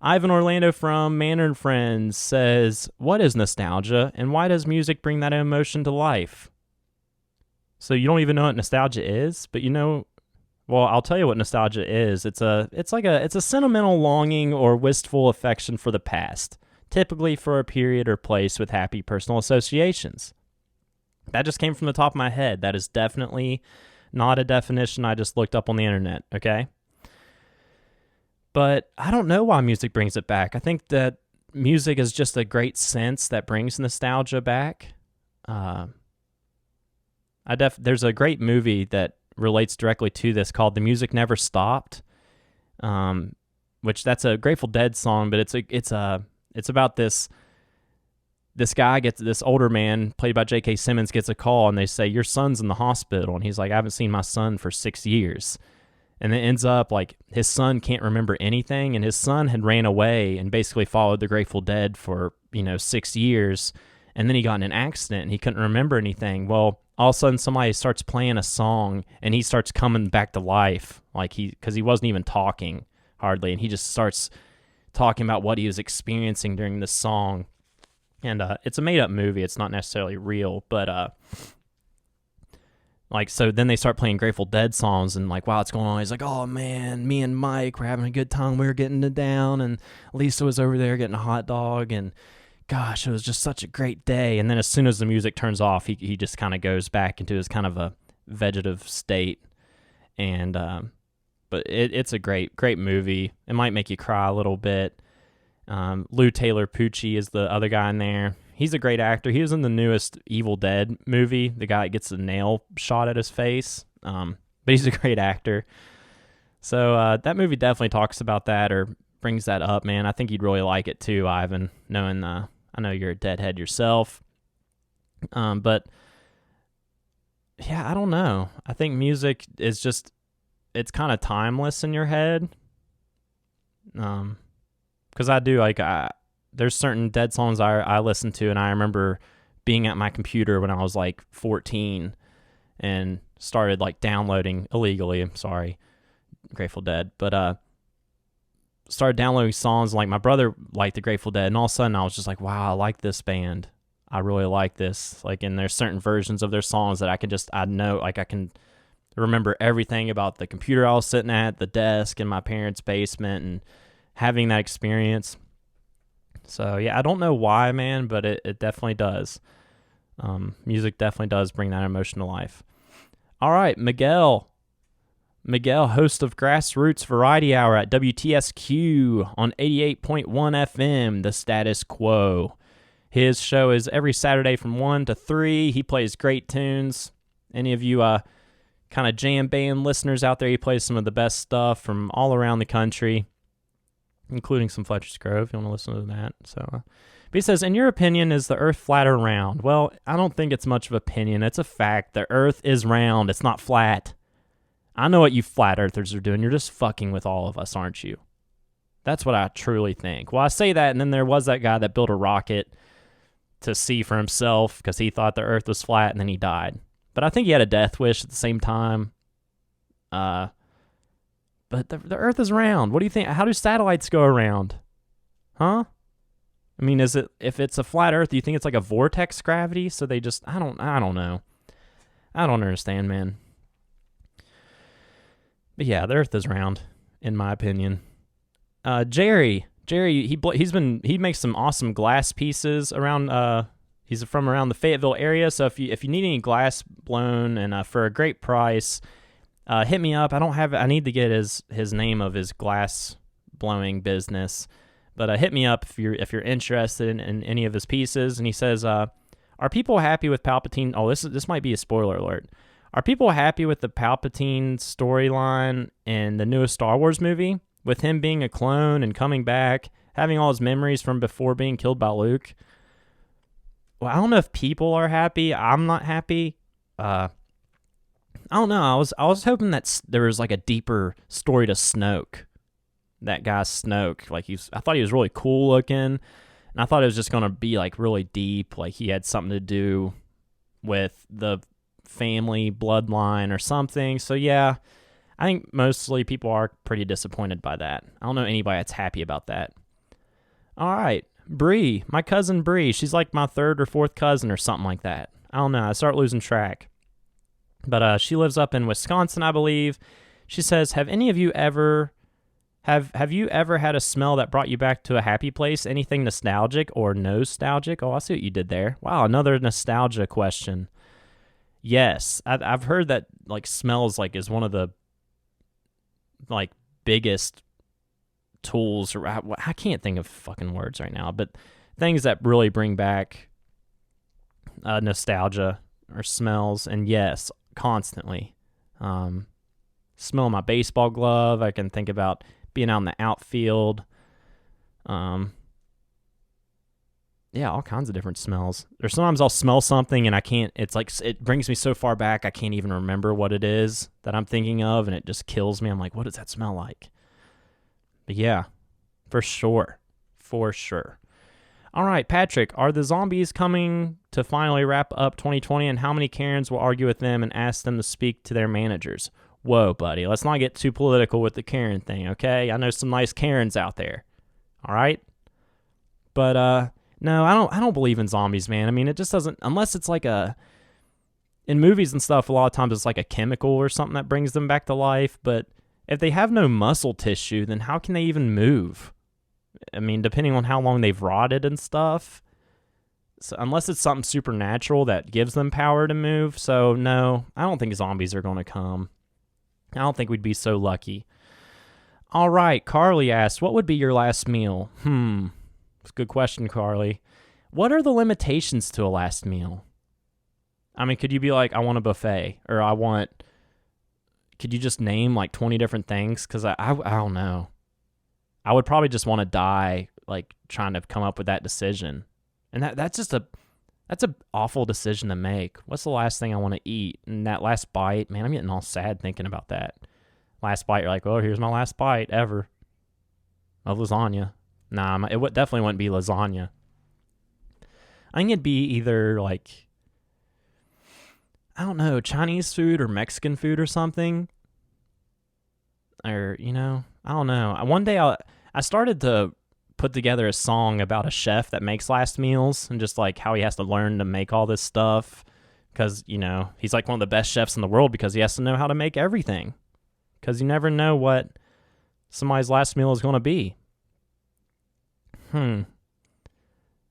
Ivan Orlando from Manor and Friends says, what is nostalgia, and why does music bring that emotion to life? So you don't even know what nostalgia is, but you know, well, I'll tell you what nostalgia is. It's a sentimental longing or wistful affection for the past, typically for a period or place with happy personal associations. That just came from the top of my head. That is definitely not a definition I just looked up on the internet, okay? But I don't know why music brings it back. I think that music is just a great sense that brings nostalgia back. There's a great movie that relates directly to this called "The Music Never Stopped," which that's a Grateful Dead song, but it's about this guy this older man played by J.K. Simmons gets a call, and they say, your son's in the hospital, and he's like, I haven't seen my son for 6 years. And it ends up like his son can't remember anything, and his son had ran away and basically followed the Grateful Dead for 6 years, and then he got in an accident and he couldn't remember anything. Well, all of a sudden somebody starts playing a song and he starts coming back to life, because he wasn't even talking hardly, and he just starts talking about what he was experiencing during this song. And it's a made-up movie. It's not necessarily real, but so then they start playing Grateful Dead songs, and while it's going on, he's like, oh man, me and Mike were having a good time. We were getting it down, and Lisa was over there getting a hot dog, and gosh, it was just such a great day. And then as soon as the music turns off, he just kind of goes back into his kind of a vegetative state. And but it's a great movie. It might make you cry a little bit. Lou Taylor Pucci is the other guy in there. He's a great actor. He was in the newest Evil Dead movie, the guy that gets the nail shot at his face. But he's a great actor. So that movie definitely talks about that or brings that up, man. I think you'd really like it too, Ivan, knowing I know you're a Deadhead yourself. But yeah, I don't know. I think music is just, it's kind of timeless in your head. Because I do, there's certain Dead songs I listen to, and I remember being at my computer when I was 14 and started downloading illegally, I'm sorry, Grateful Dead, but started downloading songs. My brother liked the Grateful Dead, and all of a sudden I was just like, wow, I like this band. I really like this. And there's certain versions of their songs that I know, I can remember everything about the computer I was sitting at, the desk in my parents' basement, and having that experience. So yeah, I don't know why, man, but it definitely does. Music definitely does bring that emotion to life. All right, Miguel, host of Grassroots Variety Hour at WTSQ on 88.1 FM, The Status Quo. His show is every Saturday from 1 to 3. He plays great tunes. Any of you kind of jam band listeners out there, he plays some of the best stuff from all around the country, including some Fletcher's Grove, if you want to listen to that. So, but he says, in your opinion, is the Earth flat or round? Well, I don't think it's much of opinion. It's a fact. The Earth is round. It's not flat. I know what you flat earthers are doing. You're just fucking with all of us, aren't you? That's what I truly think. Well, I say that, and then there was that guy that built a rocket to see for himself because he thought the Earth was flat, and then he died. But I think he had a death wish at the same time. But the Earth is round. What do you think? How do satellites go around? Huh? I mean, if it's a flat Earth, do you think it's like a vortex gravity? So they just, I don't know. I don't understand, man. But yeah, the Earth is round, in my opinion. Jerry, he makes some awesome glass pieces around. He's from around the Fayetteville area, so if you need any glass blown and for a great price, hit me up. I need to get his name of his glass blowing business, but hit me up if you're interested in any of his pieces. And he says, are people happy with Palpatine? Oh, this might be a spoiler alert. Are people happy with the Palpatine storyline in the newest Star Wars movie, with him being a clone and coming back, having all his memories from before being killed by Luke? Well, I don't know if people are happy. I'm not happy. I don't know. I was hoping that there was a deeper story to Snoke. That guy Snoke. I thought he was really cool looking, and I thought it was just gonna be really deep. He had something to do with the family bloodline or something. So yeah, I think mostly people are pretty disappointed by that. I don't know anybody that's happy about that. All right, Bree, my cousin Bree, she's like my third or fourth cousin or something like that. I don't know. I start losing track. But she lives up in Wisconsin, I believe. She says, have any of you ever have you ever had a smell that brought you back to a happy place? Anything nostalgic or nostalgic? Oh, I see what you did there. Wow, another nostalgia question. Yes, I've heard that like smells like is one of the like biggest tools. Or I can't think of fucking words right now, but things that really bring back nostalgia or smells. And yes, constantly. Smell my baseball glove. I can think about being out in the outfield. Yeah, all kinds of different smells. There's sometimes I'll smell something and I can't, it's like, it brings me so far back I can't even remember what it is that I'm thinking of, and it just kills me. I'm like, what does that smell like? But yeah, for sure. For sure. All right, Patrick, are the zombies coming to finally wrap up 2020, and how many Karens will argue with them and ask them to speak to their managers? Whoa, buddy, let's not get too political with the Karen thing, okay? I know some nice Karens out there, all right? But, no, I don't believe in zombies, man. I mean, it just doesn't, unless it's like in movies and stuff, a lot of times it's like a chemical or something that brings them back to life, but if they have no muscle tissue, then how can they even move? I mean, depending on how long they've rotted and stuff. So unless it's something supernatural that gives them power to move. So no, I don't think zombies are going to come. I don't think we'd be so lucky. All right, Carly asked, what would be your last meal? It's a good question, Carly. What are the limitations to a last meal? I mean, could you be like, I want a buffet, or could you just name like 20 different things? Because I don't know. I would probably just want to die, like trying to come up with that decision. And that's an awful decision to make. What's the last thing I want to eat? And that last bite, man, I'm getting all sad thinking about that. Last bite, you're like, oh, here's my last bite ever of lasagna. Nah, it definitely wouldn't be lasagna. I think it'd be either like, I don't know, Chinese food or Mexican food or something. Or, I don't know. One day I started to put together a song about a chef that makes last meals and just like how he has to learn to make all this stuff because, he's like one of the best chefs in the world because he has to know how to make everything because you never know what somebody's last meal is going to be. I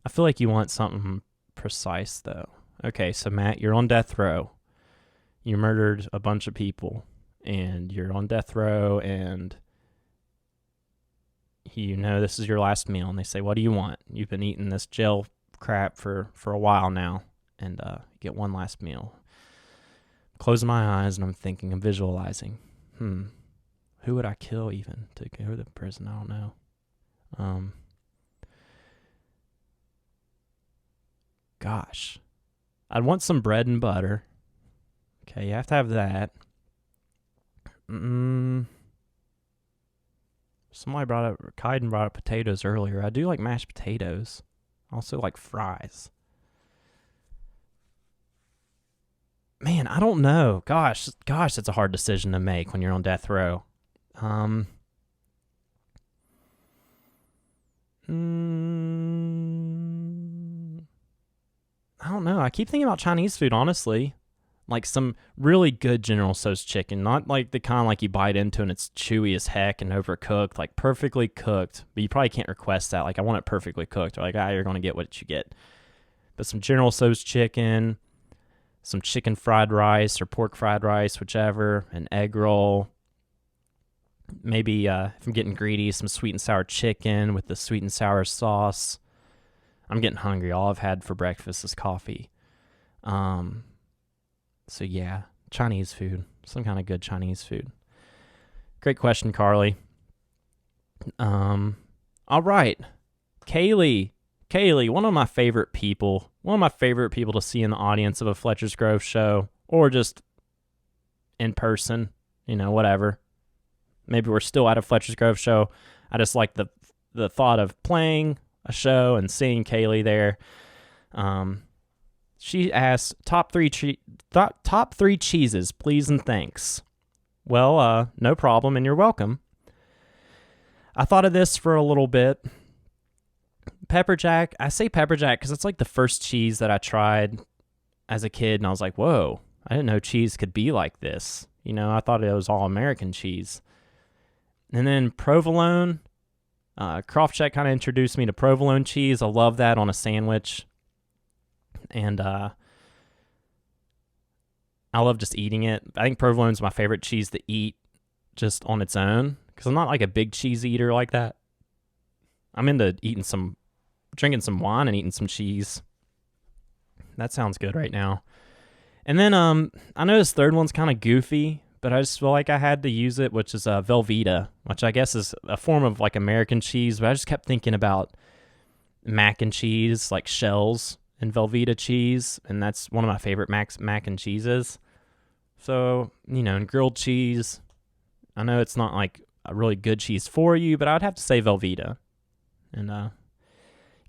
feel like you want something precise though. Okay, so Matt, you're on death row. You murdered a bunch of people and you're on death row and this is your last meal, and they say, what do you want? You've been eating this jail crap for a while now, and get one last meal. I'm closing my eyes, and I'm thinking, I'm visualizing. Who would I kill even to go to the prison? I don't know. Gosh. I'd want some bread and butter. Okay, you have to have that. Kaiden brought up potatoes earlier. I do like mashed potatoes. I also like fries. Man, I don't know. Gosh, that's a hard decision to make when you're on death row. I don't know. I keep thinking about Chinese food, honestly. Like some really good General Tso's chicken, not like the kind like you bite into and it's chewy as heck and overcooked, like perfectly cooked. But you probably can't request that. Like I want it perfectly cooked. Or like, you're going to get what you get. But some General Tso's chicken, some chicken fried rice or pork fried rice, whichever, an egg roll. Maybe if I'm getting greedy, some sweet and sour chicken with the sweet and sour sauce. I'm getting hungry. All I've had for breakfast is coffee. So yeah, Chinese food. Some kind of good Chinese food. Great question, Carly. All right. Kaylee, one of my favorite people to see in the audience of a Fletcher's Grove show, or just in person, whatever. Maybe we're still at a Fletcher's Grove show. I just like the thought of playing a show and seeing Kaylee there. She asked, top three cheeses, please and thanks. Well, no problem, and you're welcome. I thought of this for a little bit. Pepper Jack. I say pepper jack because it's like the first cheese that I tried as a kid, and I was like, whoa, I didn't know cheese could be like this. You know, I thought it was all American cheese. And then provolone. Krofcheck kind of introduced me to provolone cheese. I love that on a sandwich. And I love just eating it. I think provolone's my favorite cheese to eat just on its own because I'm not like a big cheese eater like that. I'm into drinking some wine and eating some cheese. That sounds good right now. And then I know this third one's kind of goofy, but I just feel like I had to use it, which is Velveeta, which I guess is a form of like American cheese, but I just kept thinking about mac and cheese, like shells and Velveeta cheese, and that's one of my favorite mac and cheeses. So, you know, and grilled cheese, I know it's not like a really good cheese for you, but I would have to say Velveeta. And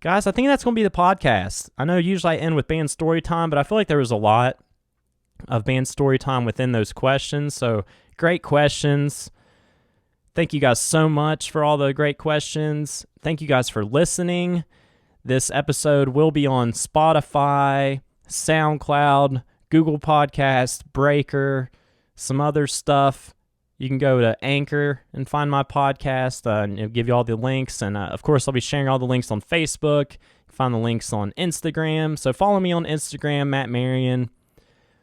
guys, I think that's going to be the podcast. I know usually I end with band story time, but I feel like there was a lot of band story time within those questions. So great questions. Thank you guys so much for all the great questions. Thank you guys for listening. This episode will be on Spotify, SoundCloud, Google Podcast, Breaker, some other stuff. You can go to Anchor and find my podcast, and it'll give you all the links. And, of course, I'll be sharing all the links on Facebook. You can find the links on Instagram. So follow me on Instagram, Matt Marion.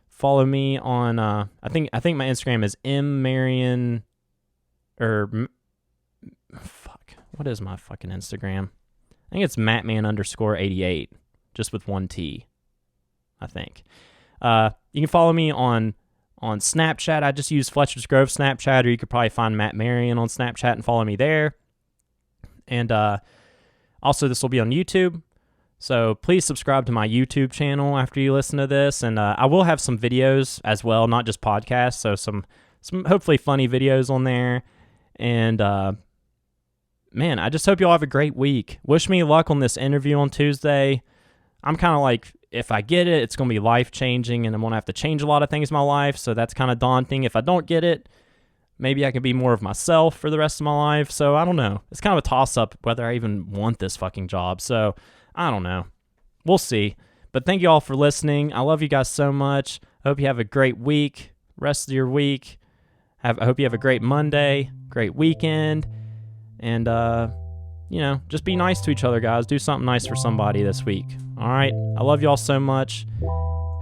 Follow me on, I think my Instagram is mmarion, what is my fucking Instagram? I think it's mattman_88, just with one T, I think. You can follow me on Snapchat. I just use Fletcher's Grove Snapchat, or you could probably find Matt Marion on Snapchat and follow me there. And also, this will be on YouTube. So please subscribe to my YouTube channel after you listen to this. And I will have some videos as well, not just podcasts. So some hopefully funny videos on there. And man, I just hope you all have a great week. Wish me luck on this interview on Tuesday. I'm kind of like, if I get it, it's going to be life-changing, and I'm going to have to change a lot of things in my life, so that's kind of daunting. If I don't get it, maybe I can be more of myself for the rest of my life, so I don't know. It's kind of a toss-up whether I even want this fucking job, so I don't know. We'll see. But thank you all for listening. I love you guys so much. I hope you have a great week, rest of your week. I hope you have a great Monday, great weekend, and, just be nice to each other, guys. Do something nice for somebody this week. All right? I love you all so much.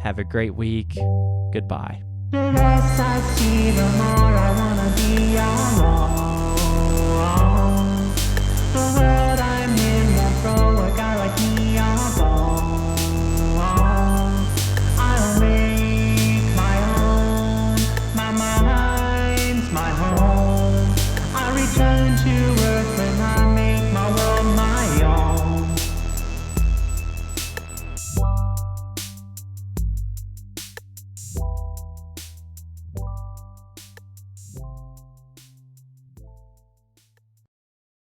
Have a great week. Goodbye. The less I see, the more I wanna be alone.